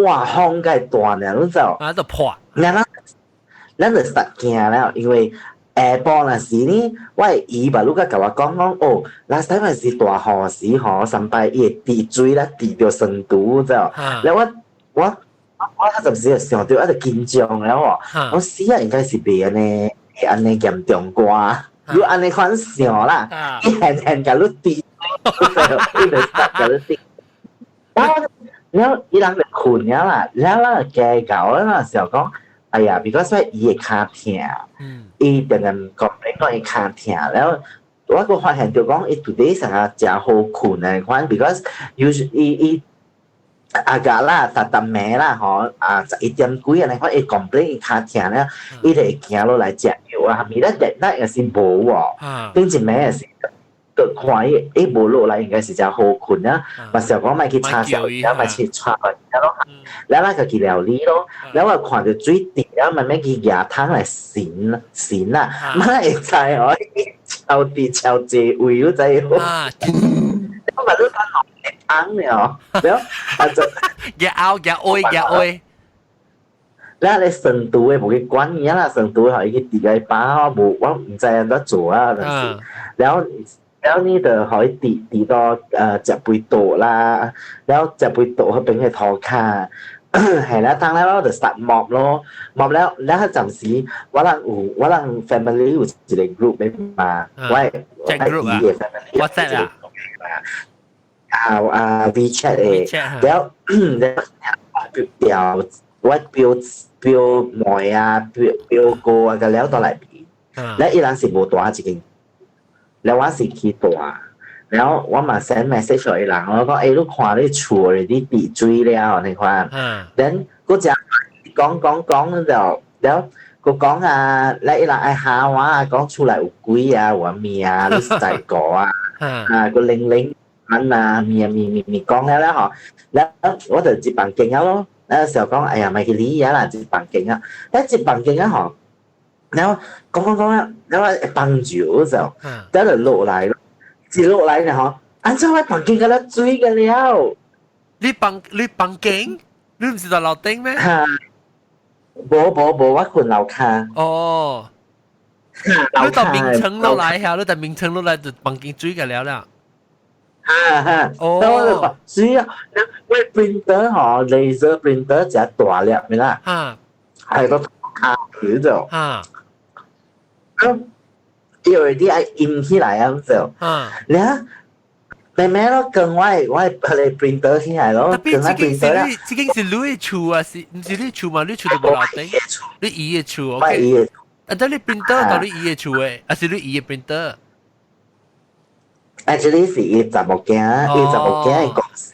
哇風介大呢，你知道？啊，就破。咱就實驚了，因為下晡那時呢，我姨爸如果甲我講哦，last time 是大雨時吼，上擺伊會滴水啦，滴到成都，知道？然後我嗰陣時就想到一直緊張了喎，我死啊應該是袂安尼嚴重啩，如果安尼款想啦，伊輕甲你滴，伊就甲你滴，然後伊人就困了啦，然後咱就加搞啦，時候講。哎呀 because 伊會腳痛，伊定定講伊腳痛，然後我個發現到講伊 today 成日真好困嘅款 because 伊阿家啦，搭暝啦，嗬11點幾啊，款伊 complain 伊腳痛咧，伊就會行落來食藥啊，咪咧日日又是無喎，頂一暝又是個看伊無落來應該是真好困啊，嘛時候講咪去查小，然後咪去查佢咯，然後佢料理咯，然後我看到水滴，然後慢慢去牙湯來攢啦，咪會知我超啲超濟位都知喎，我咪都當落湯了，然後啊就夾愛。然後你成都嘅無去管伊啦，成都係去滴個包，無我唔知人怎做啊，然後呢就可以滴到隻背肚啦，然後隻背肚佢並去拖卡，係啦，當然我就 start 摸咯，摸了，然後暫時我人 family 有一個 group 嘅嘛，即係 group 啊 ，WhatsApp 啊，WeChat 嘅，然後我表妹啊，表哥啊，個了到嚟邊，然後伊人是無大一間。然後我是去大，然後我嘛 send message 俾人，我講你看你厝你滴水了，你看，等嗰隻講就，然後佢講啊，你人愛下我啊，講出來有鬼啊，有咩啊，你細個啊，個零啊，咩講了啦嗬，然後我就接辦勁啊咯，那時候講哎呀咪去理啊啦，接辦勁啊，一接辦勁啊嗬。然後講啦，然後幫住就，等就落嚟咯，一落嚟咧嗬，安怎我幫緊個咧水個了？你幫緊？你唔是在樓頂咩？無，我困樓下。哦，你到名城落嚟下，你到名城落嚟就幫緊水個了啦。哦，水啊，我 printer 嗬 ，laser printer 就大粒嘅啦，係個卡佢就。有啲係印起來咁就，你啊，妹妹咯，跟我佢哋 printer 起來咯，跟我 printer 啦。這件是你嘅厝啊，是唔是你厝嘛？你厝都冇樓頂，你姨嘅厝 ，OK。啊，但你 printer 到你姨嘅厝誒，還是你姨嘅 printer？Actually 是伊查某囝，伊查某囝嘅公司，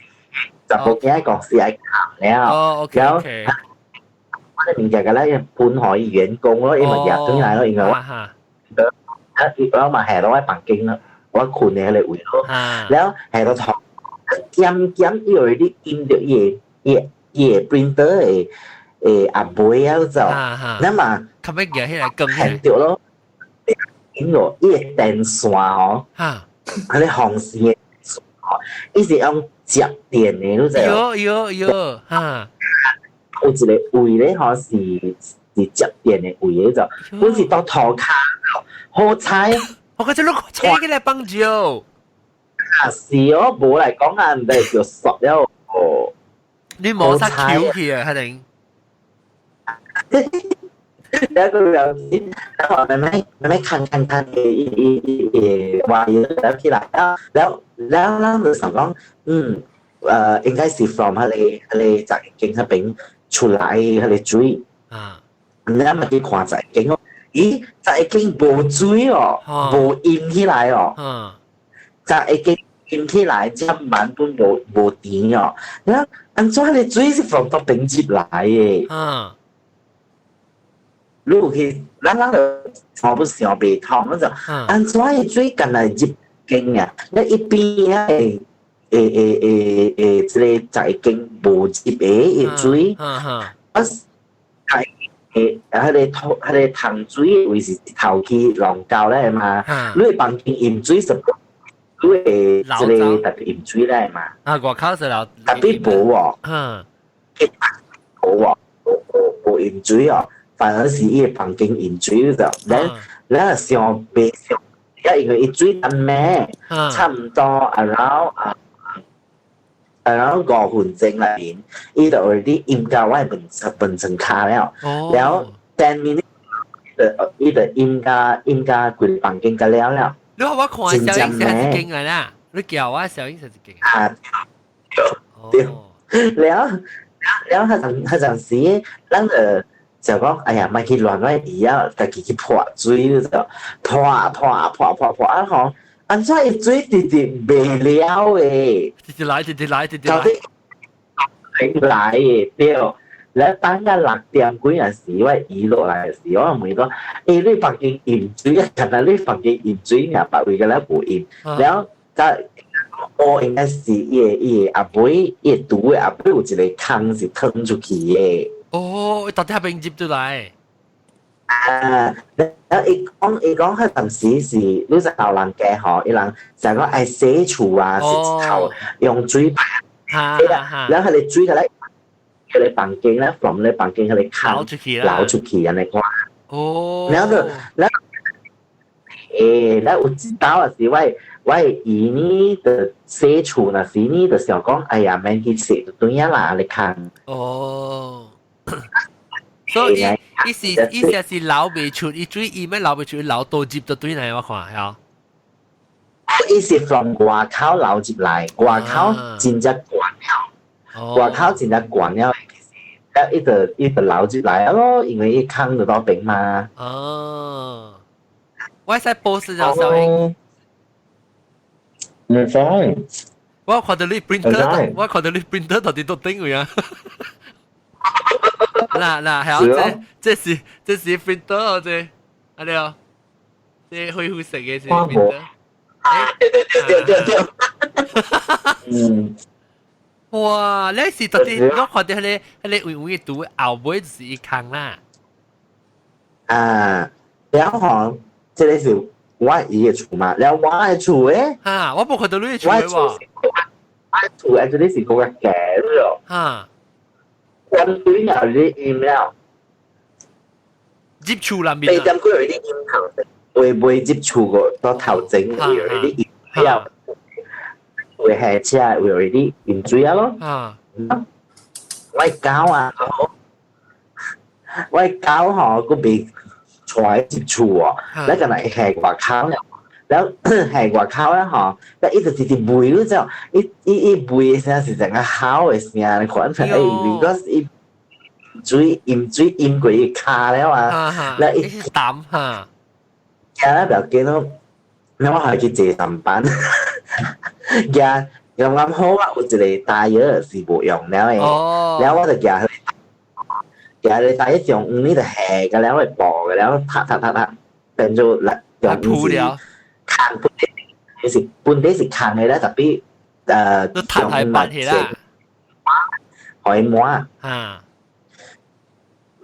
查某囝嘅公司係行了，哦 ，OK。我哋物件嘅咧搬可以員工咯，因為入咗嚟咯，因為我嘛係攞喺房間咯，我困喺嚟位咯，然後係到頭減以為啲見到嘢 printer 誒阿妹啊就，咁嘛，咁樣嘢起嚟更係掉咯，見到依個電線嗬，佢哋紅線嘅，伊是用接電嘅，你知冇？有哈，有一個位咧，好是接電嘅位咧就，本是到塗骹好彩。我覺得你車嘅嚟幫助。啊是哦，無嚟講啊，唔係就索了哦。你冇殺 Q 佢啊，肯定。แล้วก็แบบนี้แล้วมันไม่คันว่าแล้วที่หลังแล้วหรือสองก็應該是 from 佢哋จากเก่ง佢เป็น出來佢哋追แล้วมันคือความจากเก่ง咦จากเก่ง冇追哦冇陰起來哦จากเก่ง陰起來即係滿本冇點哦แล้วอัน所以佢哋追是 from 到頂接來嘅如果佢我不想被痛，我就按怎樣追緊來入經啊？你一邊啊即個在經無入嘅追，我佢哋糖水為是頭期浪高咧嘛，你幫經鹽水是你即個特別鹽水咧嘛？啊，外口是老特別無喎，無鹽水哦。反而是伊房間飲水就，咱上白上，因為伊水淡咩，差唔多around 5分鐘裏面，伊就 already 飲到我本身卡了，然後10 minutes 伊就飲到規房間個了。你話我看小英係一間嚟啦，你叫我小英係一間。啊，對，แล้ว佢陣時，咱就講，哎呀，咪去亂來而家，自己去破水就破啊，嗬，安怎一水直未了誒？直接來，到底來誒，對。แล้ว當個6點幾陣時，我移落來嘅時候，我問講，你房間飲水啊？近來你房間飲水啊？別位個咧冇飲，แล้ว就我應該是伊阿妹，伊肚誒阿妹有一個坑是吞出去嘅。哦，到底係邊接到嚟？แล้วอีก佢陣時是รู้จักเอา人嘅嗬，伊人就講愛洗厝啊，是頭用水排，แล้ว佢哋水嘅咧，佢哋房間咧 ，from 咧房間佢哋坑流出去人哋講。哦。แล้ว有知道啊是我姨呢的洗厝那時呢就想講，哎呀，免去洗就對呀啦，你看。哦。所以意思是流未出，伊水伊咩流未出，流倒接就對嚟我看嚇。伊是 from 外口流入來，外口真正關了，外口真正關了，其實伊就流入來咯，因為伊坑就到邊嘛。哦，我喺報紙上小英。唔使。我看到你 printer 到底都頂位啊！嗱，係這是 printer 啫，阿你哦，這灰色嘅是 printer。哇！你是到底我看到迄個位讀後尾就是一坑啦。然後這個是我姨嘅厝嘛，然後我嘅厝誒，我冇看到你嘅厝喎。我厝 actually 是嗰個假咯。咁對有啲飲料，接觸啦面。4點幾有啲飲頭，會接觸個到頭整有啲飲料，會係車會有啲飲水啊咯。我搞啊，我搞嗬個被坐接觸喎，แล้วก็ไหนแหกกว่าเขาเนี่ยแล้วแหกกว่าเขาแล้ว嗬แล้วอีตัวที่บุยรู้จักอีบุยเสียสิจังเขาเสียในขวัญเธอbecause อีจุยกว่าอีขาแล้วอ่ะแล้วอี膽嚇，แล้วแบบ見到แล้ว我係去借上班又啱好啊有一個大約是冇用แล้วแล้ว我就你第一種呢就係嘅แล้วไปปอก嘅แล้วทักเป็น做用看本地是看嘅咧特別都ทัด係ปัด起啦，海ม้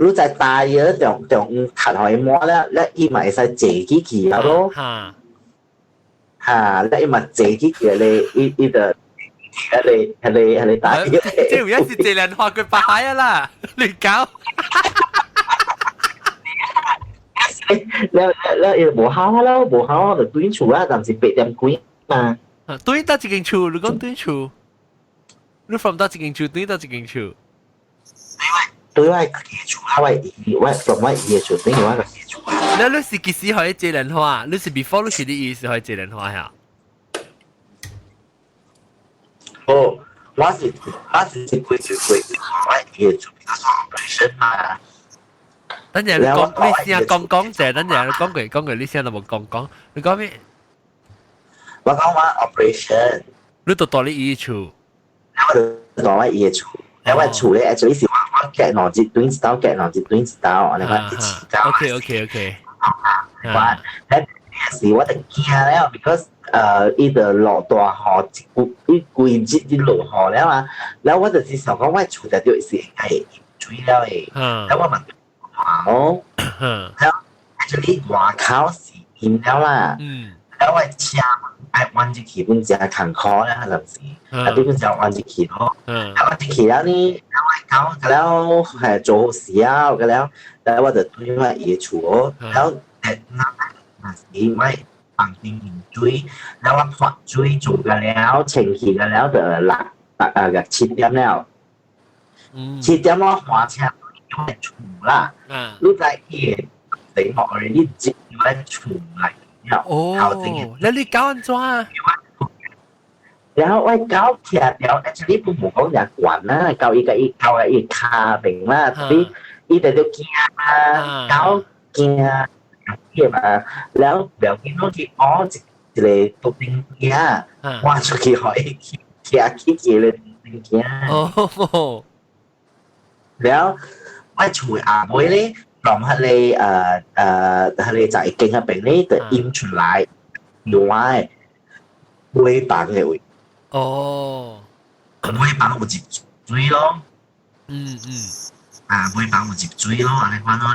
รู้จักตายเยอะจงถัดหอยม้อและอีหมายใส่เจกี้ขี่แล้วและอีหมายเจกี้ขี่เลยอีเดอ係你打嘢。即係而家是這兩話佢擺啊啦，亂搞。แล้ว冇考啦，冇考就短處啦，但是8點幾嘛。短得一間厝，你講短處，你 from 得一間厝，短得一間厝。對我嘅厝啦，我 from 我嘅厝，等於我嘅厝。你是幾時可以這兩話？你是 before 你是啲意思可以這兩話呀？哦，我是貴，我嘅厝比較少 operation 嘛。等陣你講，你先講啫，等陣你講句，你先都冇講，你講咩？我講我 operation， 你到到你醫處，我到我醫處，因為處咧 actually 是我夾兩節短刀，夾兩節短刀，我哋講一次刀。OK。哇！咧是我哋驚咧 ，because 伊就落大雨，伊規節啲落雨咧嘛，然後我就是想講我處就對是係水了誒，然後我問。哦，แล้วactually 外口是陰了啦，แล้วไอ้車ไอ้วันที่ขี่เป็นจะขังคอแล้ว係咪先？啊，邊個就วันที่ขี่咯？แล้ววันที่ขี่แล้วนี่แล้วไอ้เขาแล้ว係做好事啊，แล้ว我就對我嘢處แล้วแต่นั่น是因為房間鹽水，แล้ว我發水做嘅แล้ว清氣嘅แล้ว就嘅7點了，7點我花車。喺厝啦，你在夜地學而你接喺厝嚟，然後頭前嘅，那你搞安怎啊？然後我搞條條 actually 都冇講日慣啦，搞一卡平啦，伊哋都驚啊，搞驚嘅嘛，然後表見到佢哦一個獨定嘢，話出去可以嘅咧獨定嘢。哦，แล้ว 我厝阿妹咧，從迄個迄個在經嗰邊咧，就引出來另外尾房嘅位。哦，尾房有接水咯。尾房有接水咯，安尼款咯，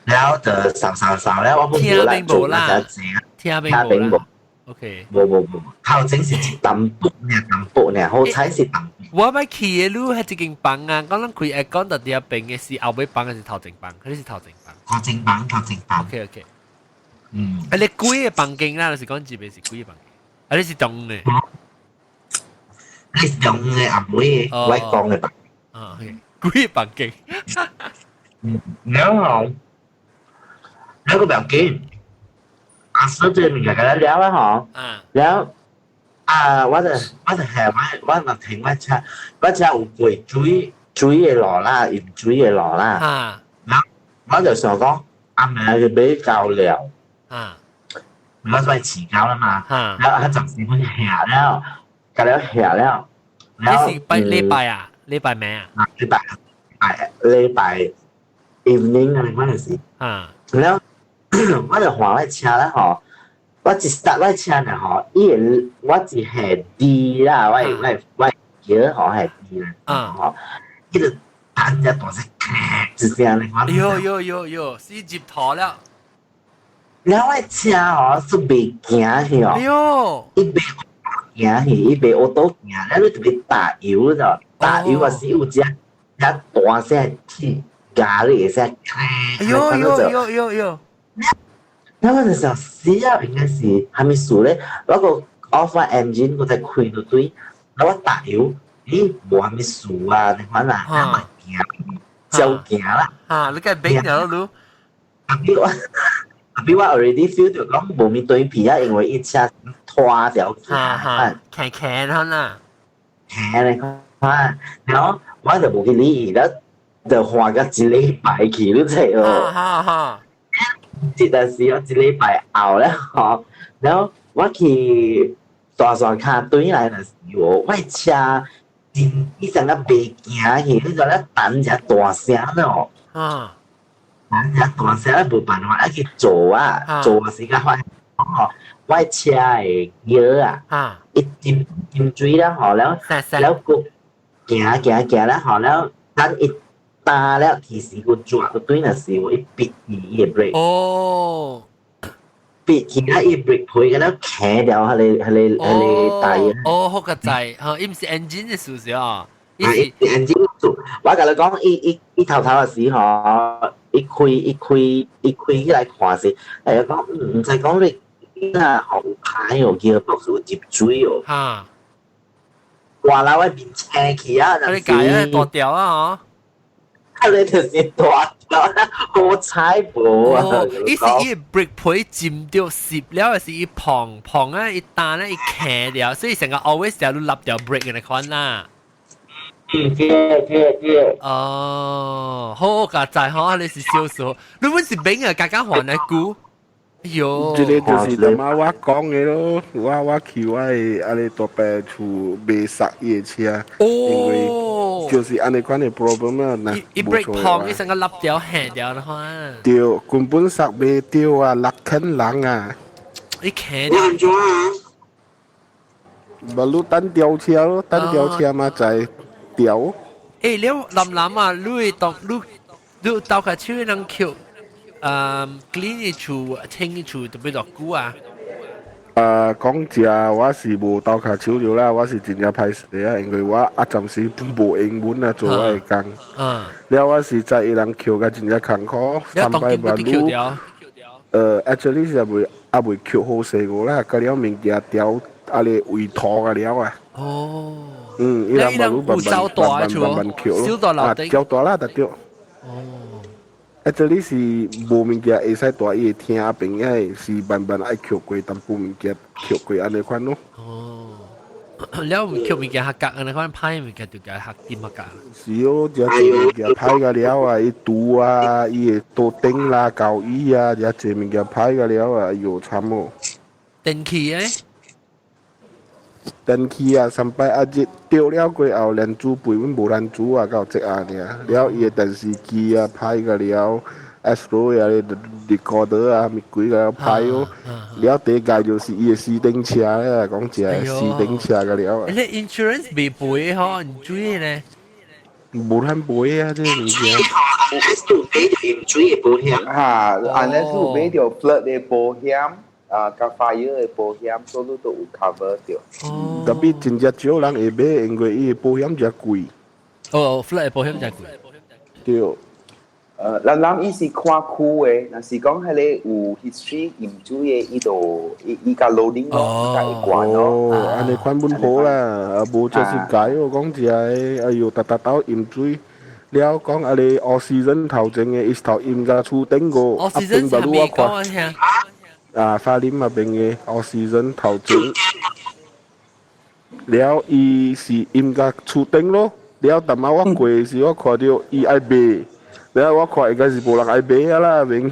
แล้ว就掃咧，我本冇啦，做那隻字，聽明冇。OK，冇，頭前是淡薄呢，好彩是淡薄。我咪去嘅路係一間房啊，講咱開講到啲邊嘅是後尾房還是頭前房？嗰啲是頭前房。頭前房。OK。啊，你貴嘅房間啦，就是講這邊是貴嘅房間，啊，你是中嘅。你是中嘅阿妹嘅，我講嘅房。啊 ，OK，貴嘅房間。แล้วก็แบบกินซื้อเจอหนึ่งอย่างกันแล้วฮะแล้วว่าจะแห่ว่ามาถึงว่าจะอุปจุย嘅羅啦，鹽水嘅羅啦，แล้ว我就想講阿妹係比較料，我就係遲交啦嘛，แล้ว佢暫時會下แล้วกันแล้ว下แล้ว你是禮拜啊？禮拜咩啊？禮拜 evening อะไร嗰陣時，แล้ว我就話我車啦嗬，我一 start 我車咧嗬，我只係 D 啦，我叫嗬係 D 啦，嗬，一直彈隻大聲，一聲咧，有，是接頭了。แล้ว我車嗬是未行去哦，伊未奧多行，แล้ว你特別打油咗，打油嗰時有隻大聲鐵咖喱嘅聲，有。แล้ว我就想死啊，應該是係咪數咧？嗰個 off engine 我在開到對，แล้ว我打油，咦冇係咪數啊？你看啦，咁咪行，就行啦。你梗係變咗咯。比我 already feel 到講冇面對皮啊，因為一車拖條鉗啦，鉗你看，然後我就冇去理，แล้ว就花個一禮拜去都出咯。即係時我一禮拜後咧，然後我去大山卡對來嘅時候，我車真以前個未行去，你就咧等隻大聲咯。等隻大聲咧冇辦法，一去做時間發現，我車嘅藥一浸水啦，แล้ว個行啦，แล้ว等一打แล้วทีสีกูจวดกูด้วยน่ะสิว่าไอ้ปิดอีเบรก別其他伊 break 配嘅咧，騎掉係你大嘅。哦，好個仔，嚇，伊唔是 engine 嘅事實啊。伊是 engine 數，我甲你講，伊頭嘅時吼，伊開起來看時，誒講唔使講你啊，紅牌哦，叫博士接水哦。嚇。話啦，我面斜起啊，你解啊，大條啊，嚇！你就是大條，好彩無啊！伊是伊 break 配佔掉攝了，還是伊碰啊？伊彈咧，伊騎掉，所以成個 always 就立掉 break 嘅款啦。哦，好個仔嗬，你是少數，你本是邊個家家還嚟估？哎呦，這個就是他媽我講嘅咯，我去我係安尼大伯厝賣殺嘢車，因為就是安尼款嘅 problem 啦。伊 break 碰，伊成個立掉下掉啦嚇。對，根本殺未掉啊，落坑人啊！你騎掉。咪攞單吊車咯，單吊車嘛就係吊。誒，你諗啊，你到個超能橋。clean 嘅厝、清嘅厝特別多久啊？講真，我是無鬥卡手了啦，我是真正歹勢啊，因為我暫時無英文啊，做我嘅工。了我是在一人扣個真正艱苦，300萬路。actually 是未扣好勢個啦，個了物件調阿你委託個了啊。哦。伊人萬路慢扣咯，交大啦，特對。actually 是無物件會使大伊聽邊個是慢慢愛扣過，但無物件扣過安尼款咯。哦，了扣物件合格，安尼款歹物件就叫合點合格。是哦，只物件歹個了啊，伊拄啊，伊個桌頂啦、教椅啊，只物件歹個了啊，又慘哦。電器誒？電器啊，三擺啊日掉了過後，連煮杯阮無咱煮啊，到這樣爾。了伊個電視機啊，歹個了 ，Astro 啊，recorder 啊，咪幾個歹哦。了第一屆就是伊個私頂車咧，講只私頂車個了啊。你 insurance 未賠嗬？唔注意咧？無咱賠啊，這物件。唔注意保險。嚇，安尼是買條 flood 嘅保險。甲 fire 嘅保險，所有都有 cover 掉。特別真正少人會買，因為伊個保險真貴。哦 ，flood 嘅保險真貴。對。咱伊是看區嘅，若是講迄個有 history 驗水嘅，伊甲 loading 咯，甲一關咯。哦，安尼款本好啦，啊無就是解哦，講只係哎呦，特斗驗水。了講啊你off season 頭前嘅，伊頭驗甲厝頂個，off season 係咪講啊？花蓮那邊嘅off season頭前，了伊是驗甲厝頂咯。了但係我過時我看到伊愛賣，了我看應該是無人愛買啊啦，明。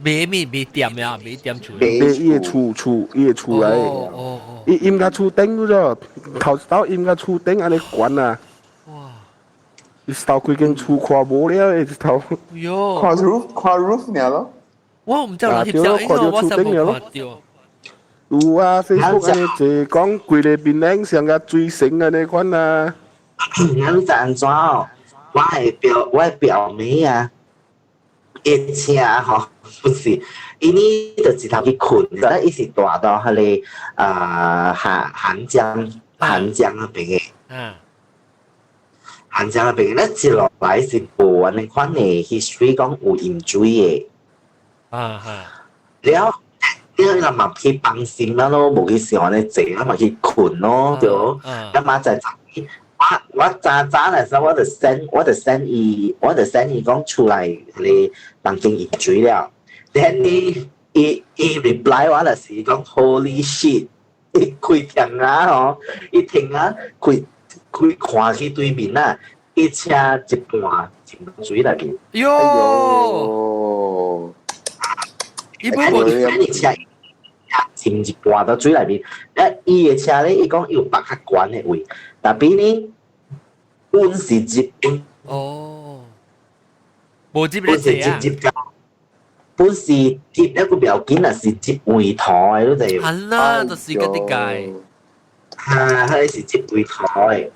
賣店呀，賣店厝。賣伊個厝來，伊驗甲厝頂咗，頭驗甲厝頂安尼關啊。伊頭幾間厝看無了，一頭。喲。看 roof 爾咯。我唔知道翕相，因為我實冇看到。有啊 ，Facebook 安尼就講規個檳榔上個水性安尼款啊。你知安怎哦？我表妹啊，伊車吼，不是，伊呢就是頭去困咗，伊是大到迄個韓江那邊嘅。韓江那邊咧，接落來是無安尼款嘅 history 講有鹽水嘅。了人嘛去放心啦咯，無去想安尼坐，嘛去困咯，對。咁嘛就我早嚟時候，我就 send 伊講出來你房間飲水了。then 伊 reply 我就是講 Holy shit， 伊開聽啊吼，伊聽啊開看去對面啊，伊車一半浸水內面。喲！伊本你車浸一半到水內面，伊個車咧，伊講有北較懸嘅位，但係呢，本是接本。哦，無接你坐啊？本是接一個標緊啊，是接位台嗰啲。係啦，就是嗰啲計。係是接位台。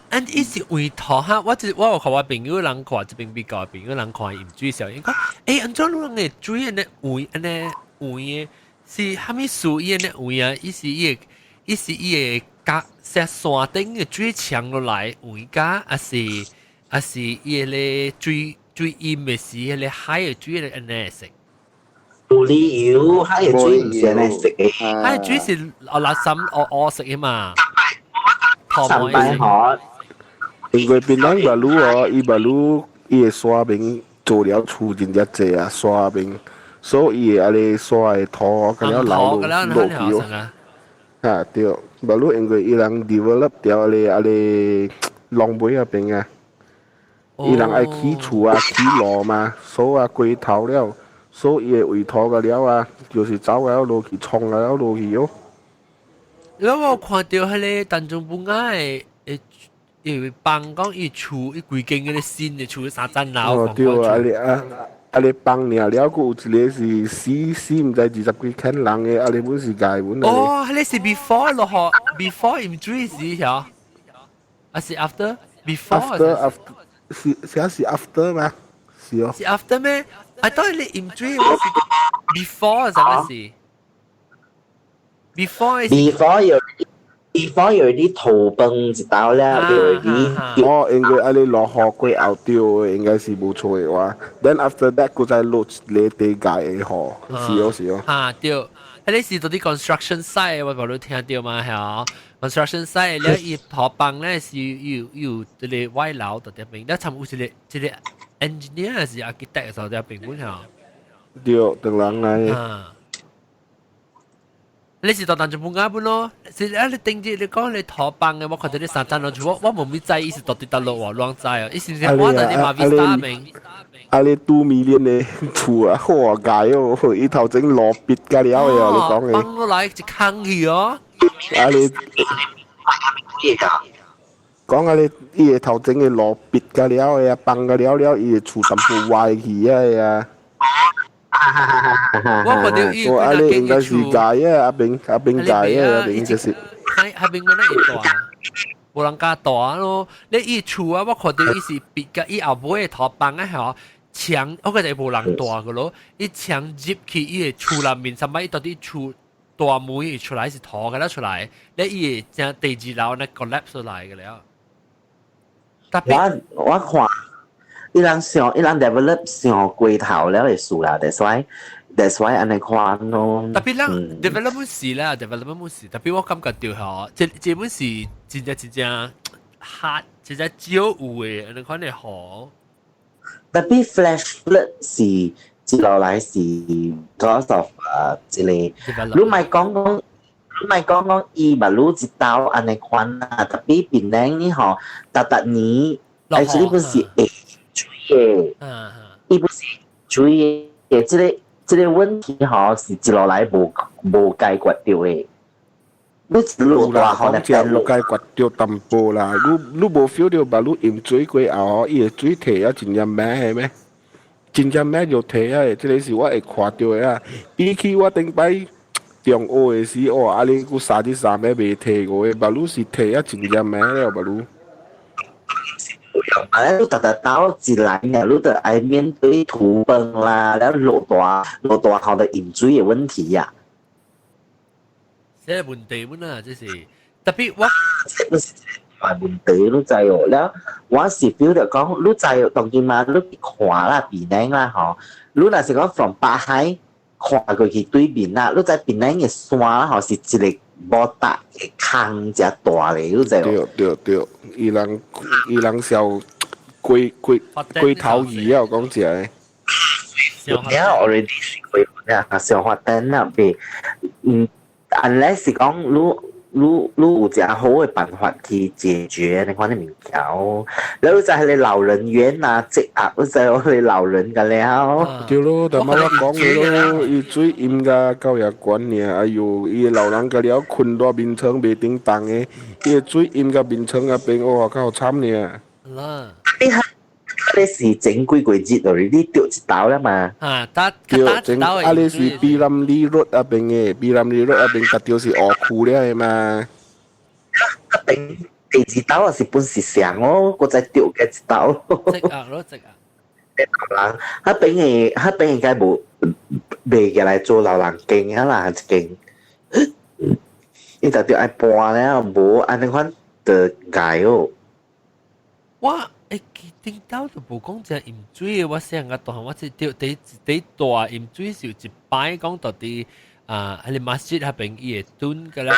安伊是位頭哈，我有看我朋友人看，這邊比較朋友人看鹽水時候，應該安怎你人會水安尼位安尼位是虾米树叶呢位啊？伊是伊个甲石山顶嘅最强落来位甲，还是伊个最阴嘅是迄个海嘅水嘅安尼色。冇理由，海嘅水唔是安尼食嘅。海嘅水是垃圾黑色嘅嘛？三百河。因為檳榔馬路哦，伊馬路伊個山邊做了厝真正濟啊，山邊，所以安尼山嘅土咁樣流落去哦。啊對，馬路因為伊人 develop 掉安尼浪尾嗰邊啊，伊人愛起厝啊，起路嘛，所以啊過頭了，所以伊個圍土個了啊，就是走了落去，衝了落去哦。然後我看到迄個當中本愛伊幫講伊厝伊規間嗰啲新嘅厝三層樓。哦，對啊，安尼幫爾了，佫有一個是死毋知20幾間人嘅，安尼本是家本。哦，迄個是 before 落河 ，before 唔注意時曉，還是 after？before 是 after 嗎？是哦。是 after 咩？I thought 你唔注意，我是 before 什麼事 ？Before 有啲土崩一道咧，有啲哦，應該安尼落河過後掉，應該是冇錯嘅話。Then after that，佢再落你地界嘅河，是哦是哦。啊對，迄個是到啲 construction site，我無你聽到嘛係 construction site 咧，伊河幫咧是有啲歪樓到啲邊，咧參有一個 engineer 還是 architect 到啲邊本係。對，當然嚟。你是到當中半間本咯，是啊！你定住你講你托邦嘅，我看到你三層樓，我冇咪知，伊是到底到落喎，亂知啊！伊是唔是我到你馬邊打明？啊！你2 million 嘅厝啊，好解哦！伊頭整落別㗎了嘅，你講嘅。幫落來一坑去哦！啊你講啊你，伊個頭整嘅落別㗎了嘅，幫㗎了，伊個厝淡薄壞去啊！我看到伊啊你應該是解啊，阿炳解啊，阿炳就是。下邊嗰啲大，無人家大咯。你伊厝啊，我看到伊是別個，伊後尾嘅頭幫啊嚇，牆我覺得無人大個咯。伊牆入去伊個厝內面，甚至伊到啲厝大門出來是土嘅啦出來，你伊個第2樓咧 collapse 出來嘅了。我看。伊人 develop 上過頭了嘅事啦 that's why 安尼看咯。特別人 develop 冇事啦 ，develop 冇事。特別我感覺到嚇，這本是真正黑，真正少有嘅，安尼看嚟好。特別 flash flood 是接落來是 because of 一個，你咪講伊馬路一道安尼看啦，特別檳榔呢嗬，特年actually 本是伊不是注意嘅，即個問題吼是一路來無解決到嘅。你一路大吼咧，有解決到淡薄啦。你無 feel 到把你飲水過後，伊個水體啊真正咩係咩？真正咩就體啊！即個是我會看到嘅啊。比起我頂擺中學嘅時，哦，啊你個三啲咩未體過嘅，把你是體啊真正咩了，把你。你特到一來呢，你就愛面對土崩啦，然後落大後的飲水嘅問題呀。這個問題本啊，即是特別我這是大問題，你知哦。然後我是 feel 到講，你知當然嘛，你看啦，檳榔啦，吼，你若是講 from 北海看過去對面啦，你知檳榔嘅山啦，吼是一個無大嘅坑只大咧，你知哦。對，伊人小龜頭魚啊，講起來。Yeah, already 是龜啊，小發展啦，別unless 是講你有一個好嘅辦法去解決你看啲物件，然後就係你老人院啊，積壓，你就係你老人㗎了。對咯，但係我講嘅咯，伊水淹㗎教育館呢，哎呦，伊老人㗎了困到眠床未叮當嘅，伊水淹㗎眠床入邊，我話夠慘呢。你是整幾個節度，你掉一刀啦嘛？掉整，啊你是比林里路入邊嘅，比林里路入邊，特掉是惡庫咧嘛？第二刀啊是本是上咯，我再掉嘅一刀。積壓咯，積壓。人，迄邊嘅該無背起来做老人经啊啦，经，伊就要爱搬了，无安尼款就解哦。我聽到就無講只鹽水嘅，我成個大我只條第大鹽水是一擺講到啲喺你 masjid 下邊伊嘅蹲嘅啦，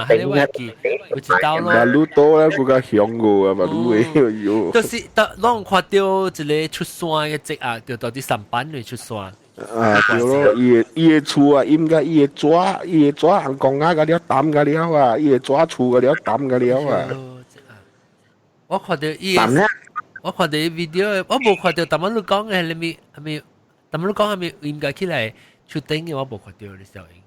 喺你位記，我知道咯。馬路多啦，嗰個香個啊，馬路嘅喲。就是當看到一個出山嘅隻啊，就到啲上班嚟出山。啊，對咯，伊嘅厝啊，應該伊嘅紙，人講啊，嗰啲抌嗰啲啊，伊嘅紙厝嗰啲抌嗰啲啊。我看到伊，我看到 video， 我冇看到，但係你講嘅係咪，但係你講係咪應該起來出頂嘅，我冇看到你小英。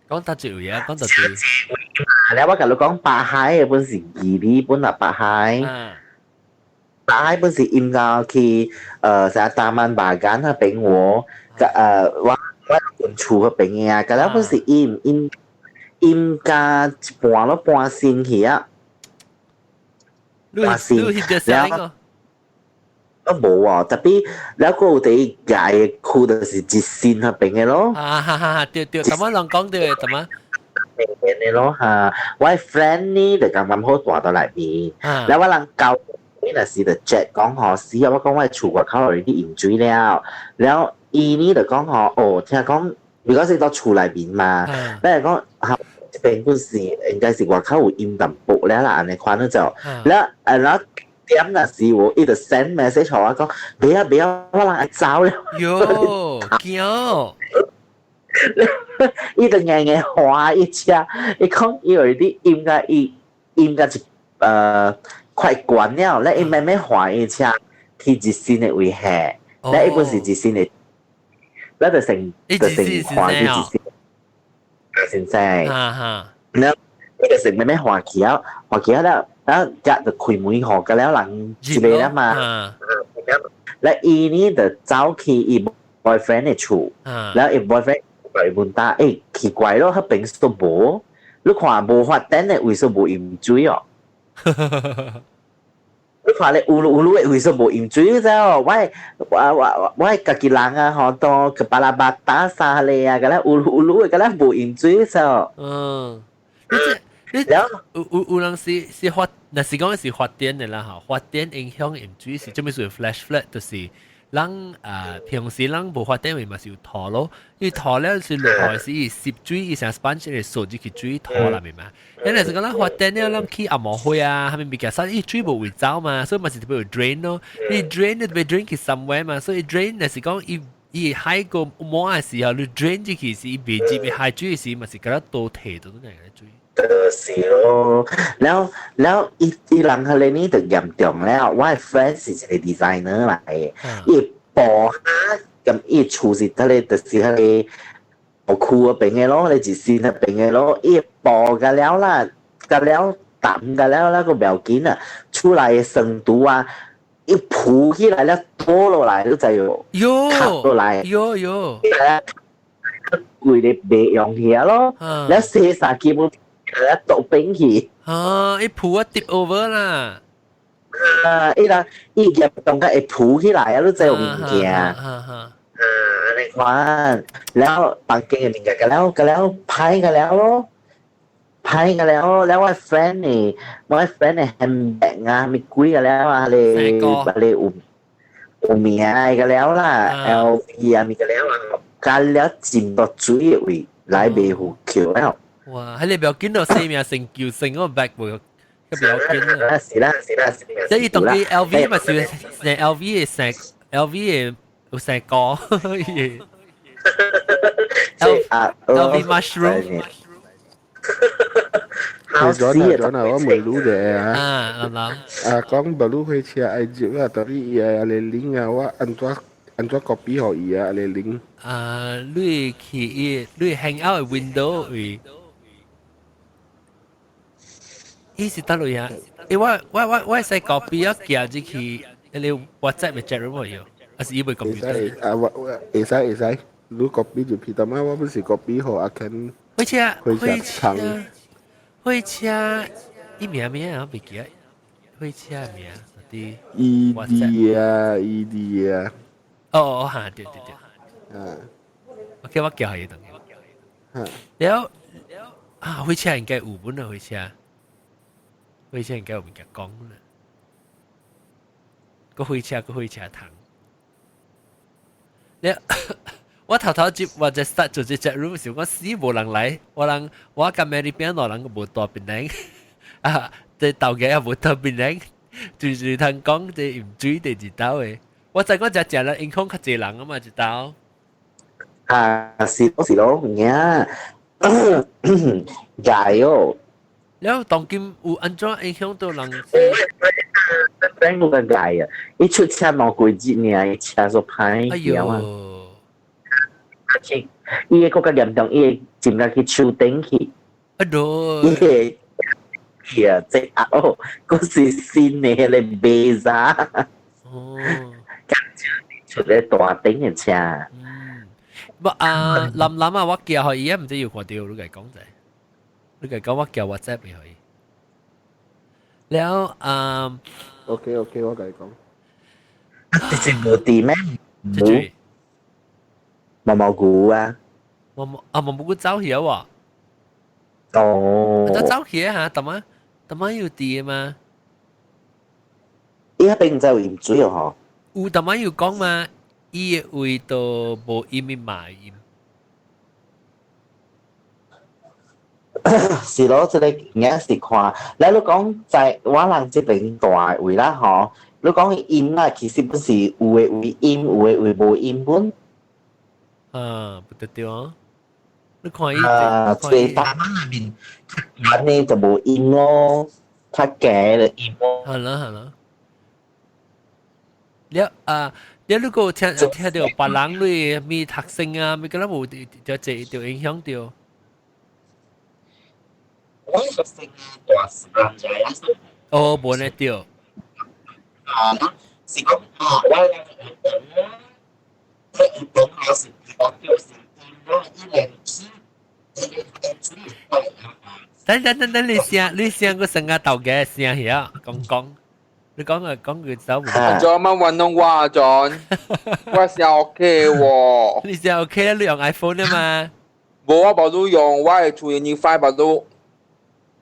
講得最嘢，講得最。แล้วว่ากับลูกก้องปลาไฮเป็นสิ่งกีดีเป็นแบบปลาไฮปลาไฮเป็นสิ่งอิมกาคือสายตามันบากันถ้าเป็นหัวก็ว่าคนชูก็เป็นไงก็แล้วเป็นสิ่งอิมกาปวดแล้วปวดซินเหี้ยปวดซินแล้วก็冇啊，特別แล้วก็我哋解褲就是一線係邊嘅咯。對，咁樣兩講對，咁樣。你咯嚇，我 friend 呢就咁啱好大到嚟邊，แล้วว่าลังเก่านี่น่ะสิเดเจ็ด講學時啊，我講我儲過เขา嚟啲鹽水แล้วอีนี่就講學哦，聽講如果是到儲嚟邊嘛，แล้ว講嚇เป็นผู้สิ應該是話เขา會鹽淡薄แล้วล่ะในความนั้น就แล้ว點那時我一直 send message 我講，別我人走了。喲，驚！伊就硬硬滑一下，伊講伊有啲應該是快關了，咧伊慢慢滑一下，去一線嘅位下，咧伊本是一線嘅，咧就成滑去一線，先生，咧伊就成慢慢滑起啊，แล้วจะคุยมุ้ยหอกกันแล้วหลังจีเบแล้วมาและอีนี่เดอะเจ้าคีอีบอยเฟรนด์เนี่ยชูแล้วอีบอยเฟรนด์ไปบุญตา奇怪咯佢平時都冇你看冇發展咧為什麼冇鹽水哦你看你烏魯嘅為什麼冇鹽水啫我自己人啊好多佢巴拉巴打沙嚟啊咁咧烏魯嘅咁咧冇鹽水啫有人是發，那是講是發電的啦嚇，發電影響鹽水是，做咩屬於 flash flood，就是人平時人無發電位嘛是有拖咯，因為拖了是落來是攝水，伊成 sponge 嚟掃住佢水拖啦，明嘛？因為是講人發電了，人去阿毛灰啊，係咪別個山，伊水無會走嘛，所以嘛是特別有 drain 咯，你 drain 你特別 drain 去 somewhere 嘛，所以 drain 那是講伊海個摸嘅時候，你 drain 住佢是伊未接嘅海水嘅時，嘛是覺得多提到都係嘅水。是咯，แล้วอีหลังทะเลนี่ถึง嚴重แล้วว่า friend 是一個 designer 嚟嘅，伊播下咁伊處是ทะเล就是ทะเล好酷嘅邊嘅咯，你自線係邊嘅咯，伊播嘅แล้ว啦，嘅แล้ว抌嘅แล้ว個表件啊，出來嘅深度啊，一撲起來แล้ว拖落來都就要卡落來，攰你別用嘢咯，แล้วเสียสากีมันแล้วตกเป็นขี้ไอ้ผัว tip over ล่ะอีละอีเก็บตรงกับไอ้ผูที่ไหลแล้วเจอวิญญาณในความแล้วบางเกมมิงกันแล้วไพ่กันแล้วแล้วว่าแฟนนี่ว่าแฟนนี่แฮมแบกงานมีกุ้ยกันแล้วอะไรเมียกันแล้วล่ะเอลพีมีกันแล้วกันแล้วจิ้มต่อจุ้ยวิไล่เบหูเขียวแล้ว哇！喺你表見到四面成叫成嗰個 back 喎，個表見啊！是啦，即係同啲 LV 咪是成 LV 嘅成 LV 嘅有成個嘢，LV mushroom。John我未รู้嘅諗講不รู้會車愛住啊，但係嚟領啊，我安怎 copy 好伊啊嚟領你hang out window 位。伊是得落呀？我使 copy 啊，寄入去你 WhatsApp 嘅 chat room 冇？還是伊會 copy？會使，你 copy 就譬如嘛，我不是 copy 好阿 Ken。會車，伊名啊，我未記得。會車名，啲 ED 啊，ED 啊，哦嚇，對，我叫佢等嘅，แล้ว火車應該有本啊，火車應該有物件講啦，個火車糖，แล้ว我頭接或者 start 做隻 room 時，我死無人嚟，我跟 Mary 邊個人個無多邊領啊，即頭嘅又無多邊領，就是聽講即唔追地知道嘅，我就講只啦，影響較濟人啊嘛，知道。是咯，唔呀，解哦。แล้ว當今有安怎影響到人？真冇個解啊！一出車冇幾節呢，一車就歹掉啊！伊個更加嚴重，伊真係去樹頂去。啊對。伊個啊，即啊哦，嗰是新嘅咧白沙。哦。出嚟大頂嘅車。不諗啊，我叫佢而家唔知要看到，你嚟講就係，你嚟講我叫 WhatsApp 俾佢。แล้วOK，我同你講。你真冇啲咩？冇估啊！冇估走起喎。哦。走起嚇，點解要啲嘛？依家並就鹽水哦。有點解要講嘛？伊個位都無音咪賣音。是咯，即係硬是看。你講在我人即邊大位啦，嗬。你講音啦，其實本是有嘅為音，有嘅為無音本。不得對啊！你看伊最大裡面，安尼就無音咯，較假嘅音咯。係啦。你如果聽到別人類咪讀聲啊，咪嗰啲冇就影響到。我個聲大聲嘅啦。哦，冇呢掉。是講我等我是講就是我一年等，你聲個聲啊豆嘅聲嘢，講。你講佢走唔到。John 乜運動話 John， 我聲 OK 喎。你聲 OK 啦，你用 iPhone 啊嘛。冇啊，我都用 Unify 我都。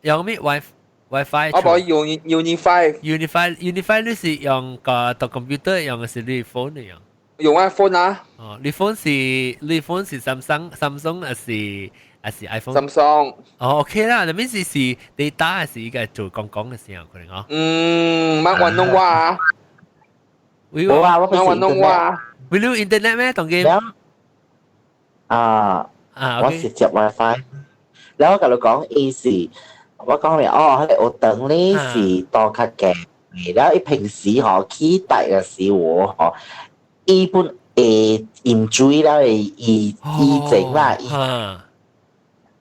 用咩 WiFi？我冇用 Unify 你是用個 computer 用嘅是你 phone 嚟用。用 iPhone 啊？哦，你 phone 是 Samsung 還是 iPhone？Samsung。哦 ，OK 啦，那邊是 data 還是一個做講嘅時候可能哦。乜運動話啊？冇啊，我乜運動話啊？會用 internet 咩？當機？我是接 WiFi。แล้ว我同你講意思，我講嚟我等呢是多較嘅，แล้ว一平時期待嘅時候伊本enjoy 啦，伊整啦，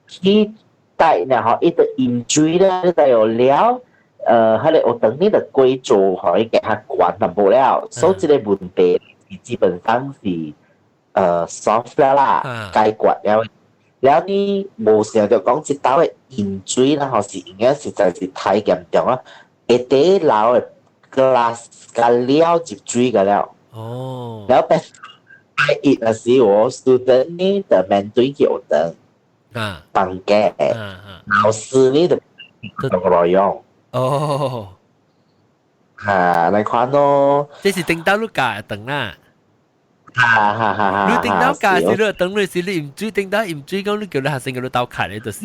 期待然伊就 enjoy 啦，你就有了，佢哋我等呢就貴做可以給佢管就冇了，所以呢個問題基本上是soft 啦，解決了。แล้วนี่โมเสีย就講即刀嘅鹽水啦，是應該實在是太嚴重啦，一啲老嘅 glass 嘅料接水嘅了。哦。แล้วเป็นอีก時我 student 呢就面對佢的當嘅，老師呢就咁來用。哦。你看咯。這是頂到你家等啦。你頂到家是你等你是你唔追頂到唔追講你叫你學生叫你鬥卡咧，就是。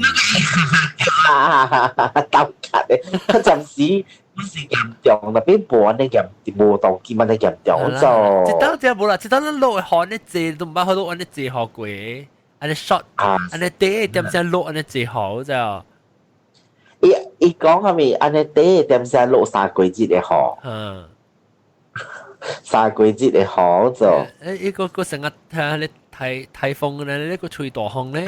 鬥卡咧，嗰陣時不是嚴重，特別冇呢嚴，冇當見乜呢嚴重咗。一刀就冇啦，一刀你落去呢借都唔捌好多呢借學過，呢 short，呢第點先落呢借好就。伊講係咪呢第點先落三季節嘅學？三季節嘅好就，一個成日睇你颱風咧，呢個吹大風咧。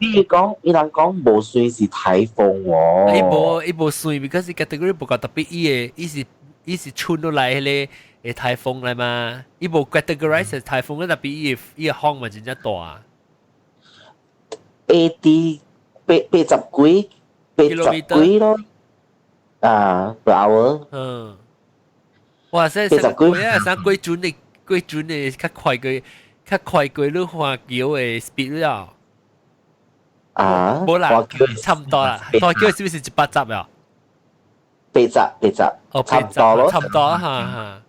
伊人講無算是颱風喎。伊無算 ，because 伊 category 不夠特別，伊是吹落來咧嘅颱風嚟嘛。伊無 categorize 係颱風咧，特別伊個風嘛真正大。80幾咯，per hour。哇！即係成貴啊，成貴準嘅較快過你花橋嘅 speed 了。啊，冇啦，差唔多啦。花橋是不是100集啊？8集，哦，差唔多咯，差唔多嚇。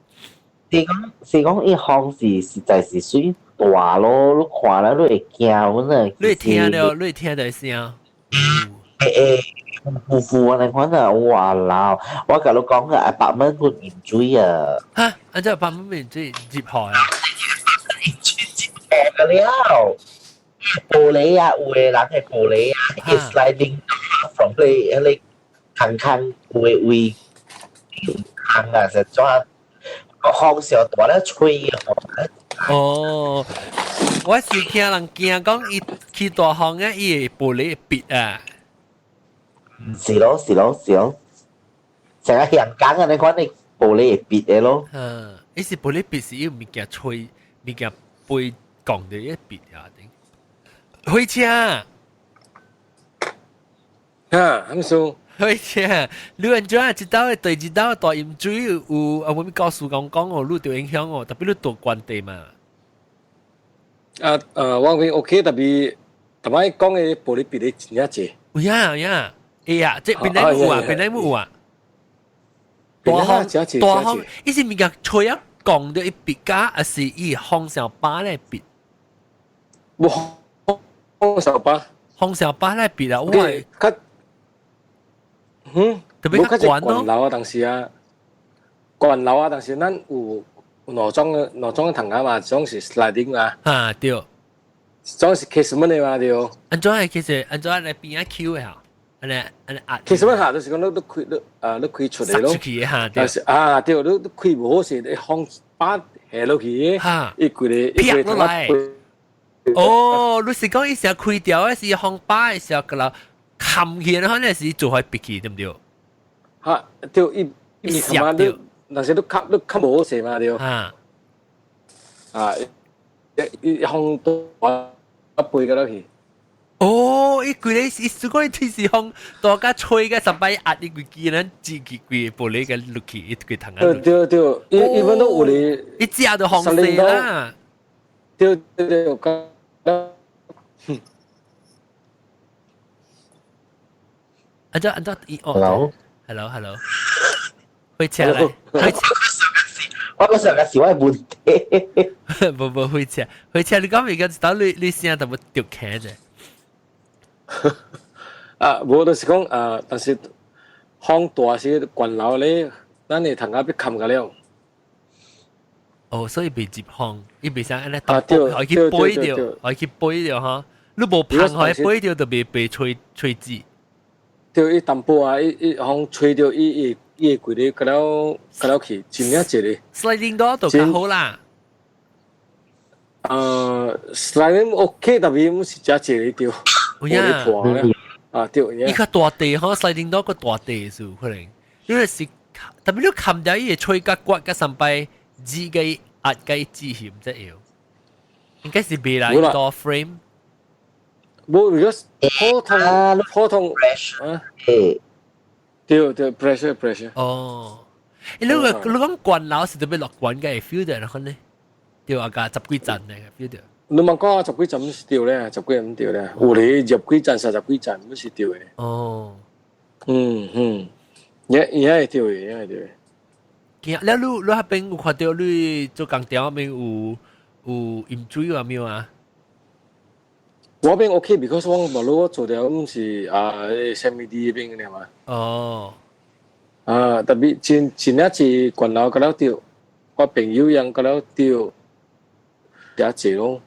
是講一項是實在是水大咯，你看了你會驚啊！你聽到聲。呼啊！你看啊，哇啦！我甲你講個100蚊半鹽水啊！嚇，按照100蚊水接海啊！接河嘅了，玻璃啊，有嘅人係玻璃啊，is sliding from 你空位空啊，實在個風上大咧吹啊！哦，我是聽人講伊去大風啊，伊個玻璃會閉啊。是咯，成日香港啊，你看你玻璃會閉嘅咯。伊是玻璃閉是因物件吹，物件杯講的一閉啊頂。火車啊，咁數。火車，你安怎一道嘅對一道大鹽水有啊？我咪告訴講哦，你就影響哦，特別你大關地嘛。我講 OK，特別講嘅玻璃閉的真一隻。有呀。哎呀，即邊度有啊？邊度有啊？大風，伊是物件吹啊，講到一別家，還是伊風小巴來別？風小巴來別啊！我特別較懸咯。樓啊，當時啊，懸樓啊，當時咱有羅莊嘅藤啊嘛，總是 sliding 嘛。啊，對。總是 casement 嘅嘛，對。安怎其實嚟邊啊 Q 嘅嚇？其實乜下都是講你開出嚟咯，塞出去嚇，但是對，你開唔好時，你風把下落去，一句咧，劈落嚟。哦，你是講伊成開掉嘅是風把嘅時候，個啦冚起，可能是做開閉起，對唔對？嚇，對，伊冚啊，你但是你冚唔好時嘛，對。一風多一倍嘅落去。哦，伊規個是講伊天時風大家吹嘅十擺壓伊規機人自己規玻璃嘅落去，伊規藤啊。對，伊分都有咧。伊只都紅色啦。對，安怎伊哦 ，hello，開車嚟，我個上個時我係問題。冇開車，你講而家到你聲就冇掉開啫。無就是講但是風大時慣樓咧，咱哋藤下俾冚個了。哦，所以被接風，伊袂使安尼搭，可以去背掉哈。你無棚可以背掉，就被吹枝。對，伊淡薄啊，伊風吹掉，伊會規咧，個了去，真正一咧。sliding door 就較好啦。sliding OK，特別唔是只一咧掉。有呀，對，伊較大地吼，sliding door 個大地數可能，因為是特別你冚掉伊個吹甲骨甲上擺紙嘅壓嘅紙險則要，應該是未來個 frame。冇，如果普通對 pressure。哦，你講慣樓是特別落慣嘅 feel 到可能，對啊個10幾層嘅 feel 到。你問講10幾站唔是掉咧，10幾唔掉咧，有咧20幾站、30幾站唔是掉嘅。哦，也係掉嘅。แล้ว你那邊有看到你做工條那邊有飲水啊沒有啊？我邊 OK，because 我做條唔是CMD 邊嘅嘛。哦。特別前一次慣樓嗰度掉，我朋友樣嗰度掉，一次咯。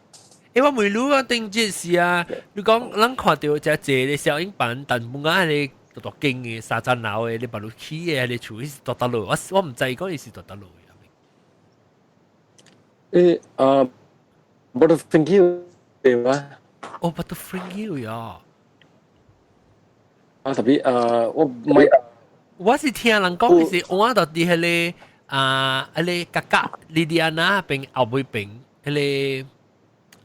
我未รู้ว่า定件事啊！你講，咱看到只隻你小影版，但冇啱你大勁嘅沙灘樓嘅，你把路起嘅，你處是大路，我唔知講伊是大路嘅。Butterfing Hill 對嗎？哦 ，Butterfing Hill 呀！特別我唔係，我是聽人講，伊是我到啲迄個格莉莉安娜邊後尾邊迄個。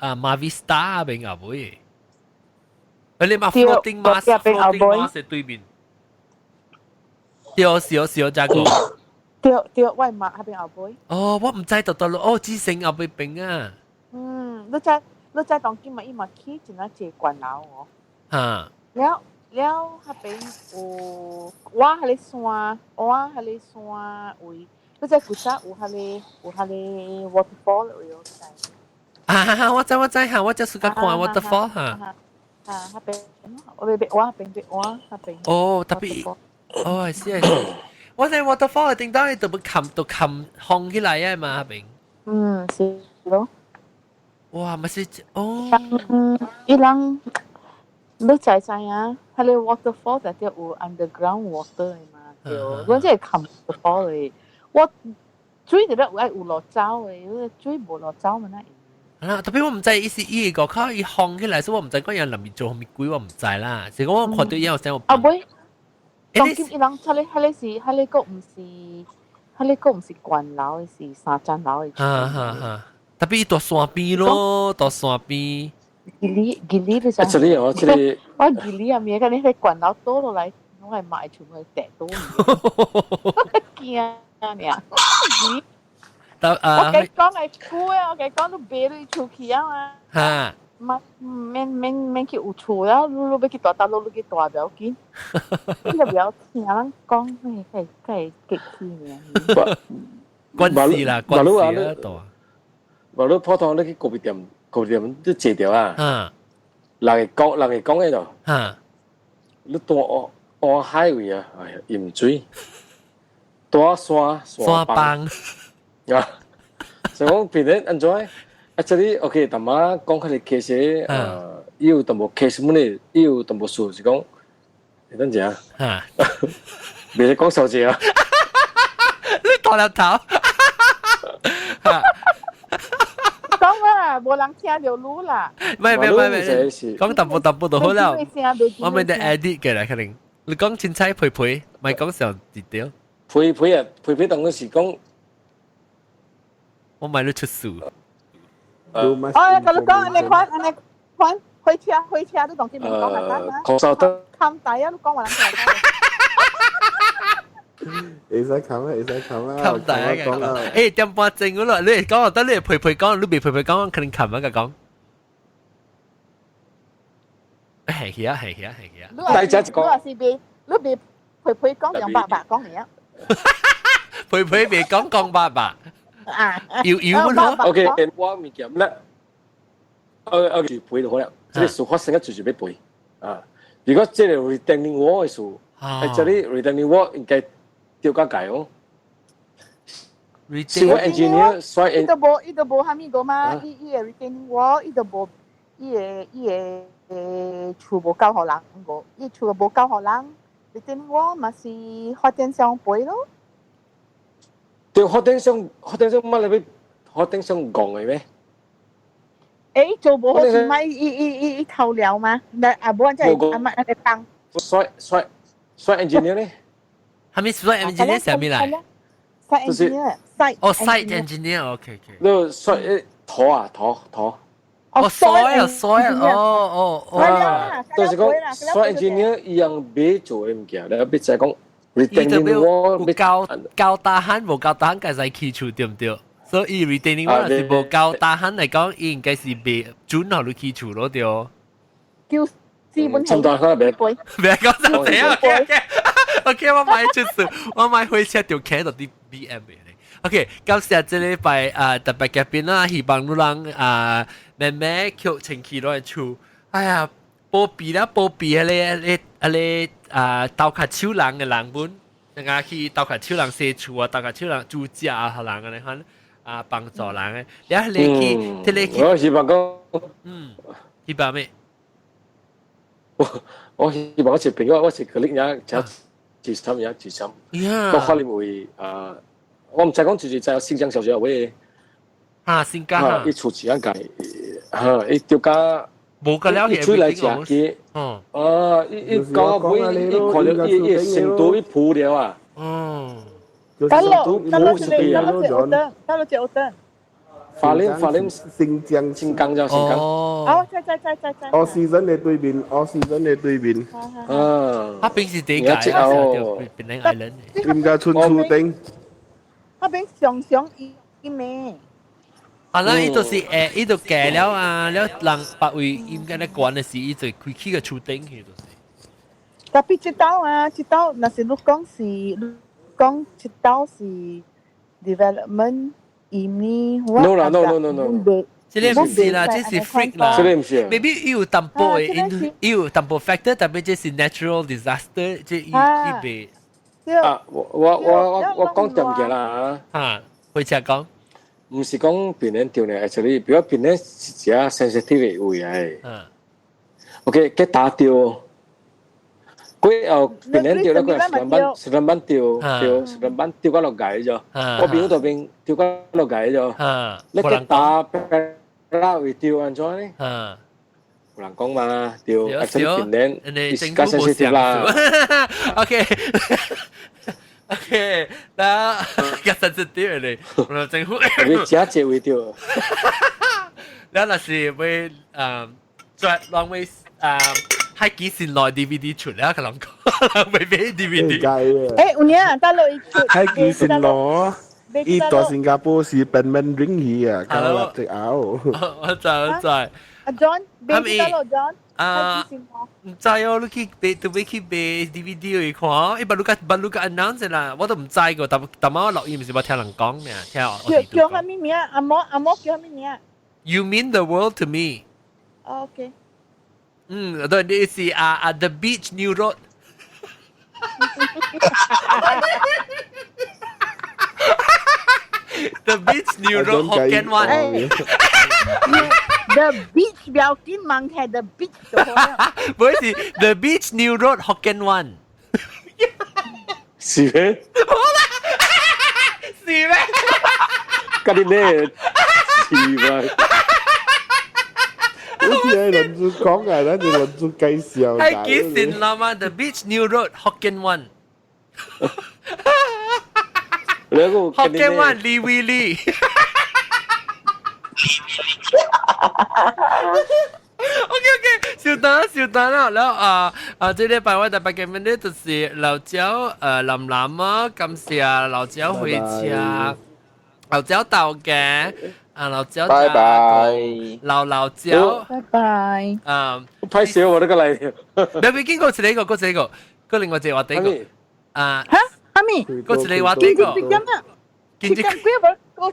Mavista 邊後尾，你嘛 floating mass 嘅對面，少加個，對，我媽嗰邊後輩。哦，我唔知道到哦，只剩後邊邊啊。你知當今咪伊嘛起真係一個慣樓哦。嚇。了嗰邊有我喺你山位，你知古早有喺 waterfall 位有知。啊，我知嚇，我只是個看 waterfall 嚇。嗰邊我嗰邊。哦，特別，哦，係。我哋 waterfall 定當你就會冚烘起來啊嘛，嗰邊。是咯。哇，咪是哦。伊人，你知啊？喺你 waterfall 就有 underground water 嘛，就嗰隻冚 waterfall 嚟。我水就得有落走嘅，水冇落走咪啦。啊！特別我唔知意思，伊個靠伊烘起來，所以我唔知嗰人入面做咩鬼，我唔知啦。是講我看到有時候。啊唔，當今伊人喺你個唔是慣樓，是三層樓嘅。哈！特別到山邊咯，到山邊。吉利你想？這裡哦，這裡。我吉利啊，咩？嗰啲喺慣樓多落嚟，我係買全部係跌到。驚啊你啊！我嘅講係貴啊，我嘅講都俾你出去啊嘛。嚇！免去有厝啦，你要去大陸，你去大不要緊。你就不要聽人講，係激氣嘅。關事啦，關事啦，多。馬路普通你去咖啡店都借掉啊。人哋講喺度。你多按海位啊，哎呀，鹽水，多山崩。啊，所以講變得安怎？actually OK，但係講佢哋case，要淡薄case乜嘢，要淡薄數是講，你等陣啊，未你講數字啊，你大粒頭，講啦，冇人聽就รู้啦。唔係，講淡薄就好啦。我咪得 edit 嘅啦，可能你講凊彩陪，咪講上字條。陪當嗰時講。我買咗出數。咁你講，你款開車都當見面講下啦。確實得。冚大啊！你講話諗會使冚啦。冚大啊！講啦。誒，點半正嗰咯？你講得你陪講，你別陪講，肯定冚啊！講。係啊。大家講。你話是別，你別陪講用白講嚟啊。陪別講白白。要咯。OK， 我物件咧，住背就好啦。即係事發生嘅住俾背啊。如果即係 retaining wall 嘅事，係即係 retaining wall 應該調加解哦。civil engineer 所以伊都無蝦米個嘛，伊個 retaining wall 伊都無，伊個厝無交互人個，伊厝無交互人 retaining wall 嘛是發展商背咯。條發展商乜你俾發展商講嘅咩？誒，做冇好似咪伊偷料嘛？但啊冇真係阿乜阿個當。所以 engineer 咧，係咪所以 engineer 係咩嚟？site engineer，OK。你所以土啊。soil，就是講所以 engineer 一樣俾做嘅物件，你別再講。retaining wall 夠大漢冇夠大漢，計係起厝對唔對？所以 retaining wall 是冇夠大漢嚟講，應該是未準後你起厝咯對。叫資本係。大漢別講就這樣。OK， 我買出數，我買回車條騎到啲 BM 嚟。OK， 感謝這禮拜特別嘉賓啦，希望你人慢慢腳前期落厝。哎呀，保庇迄鬥卡手人嘅人本，人家去鬥卡手人洗厝啊，鬥卡手人煮食啊，人嘅咧看幫助人嘅。你去，我希望講，希望咩？我希望我是朋友，我是佢哋就自參。我可能會我唔使講住就新疆小學會。新疆一出時間計一條家。冇個了解，出來食嘅，一講會一看到一成都一鋪了啊，大陸是法令新疆就新疆。在。我是人嘅對面。平時點解？邊個 island？點解春頂？那边上一咩？啊，那伊就是伊就改了啊，了人白位应该咧管的是伊就开起个厝顶去就是。tapi 这道那是你讲这道是 development ini no 啦 no 这个唔是啦，这是 freak 啦。这个唔是。 maybe 伊有淡薄嘅，伊有淡薄 factor，但係這是 natural disaster，即伊被。啊，我講點嘅啦嚇，會請講。唔是講病人掉咧，actually，比如病人是一 sensitive 嘅位係。OK，佢打掉，佢病人掉咧，佢十兩蚊掉到落街咗。我病嗰度邊掉到落街咗。你佢打啦會掉安怎呢？有人講嘛，掉 actually 病人係較 sensitive 啦。OK。OK，那個實質啲嚟，我政府你假借會掉。แล้วล่ะสิไปจอดลองไปให้กี่สินลอย DVD ชุดแล้วก็ลองไปเบส DVD วันนี้ตลอดให้กี่สินลอยอีตัวสิงคโปร์สิเป็นแมนดริงเฮียก็ว่าจะเอาเข้าใจจอห์นเบสตลอดจอห์น唔知哦，你去買都要去買 DVD 去看，บัดลูกannounce 啦，我都唔知個，但我錄音是冇聽人講咩，聽叫咩名？阿摩叫咩名 ？You mean the world to me？ OK。對，你是The Beach New Road。The Beach New Road Hokkien One。The beach 表記盲係 The beach 唔係 The Beach New Road Hokkien One 是咩？好啦，是咩？嗰啲咩？是咩？好似係輪住講嘅，跟住輪住介紹。係幾時啦嘛 ？The Beach New Road Hokkien One。Hokkien One 李威利。OK， 小蛋啦，แล้ว這禮拜我特別嘅問題就是老椒林林啊，感謝老椒回家，老椒到嘅老椒拜拜，老椒，拜拜。拍攝我都過嚟，你經過一個，個另外一個話題個，嚇，阿咪，個一個話題個，見只個一個話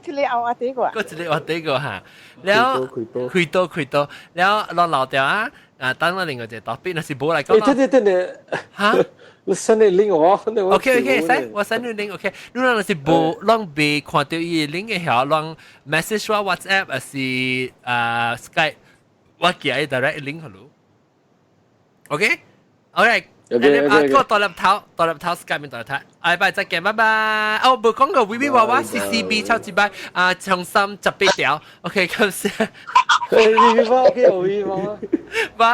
題個，個一個話題個嚇，แล้ว開多，แล้ว老掉啊！等我另外一個答辯，那是冇嚟講咯。對，嚇，你 send 你 link 我，OK， 使我 send 你 link，OK。你那是冇，讓被看到伊 link 嘅時候，讓 message 我 WhatsApp 還是Skype，我寄伊 direct link 好咯。OK，個代入頭 Skype 面代入頭，下禮拜再見，拜拜。哦，冇講過 VV 娃娃 CCB 超級拜重新18條 ，OK， 感謝。VV 娃娃，OK，VV 娃娃，拜。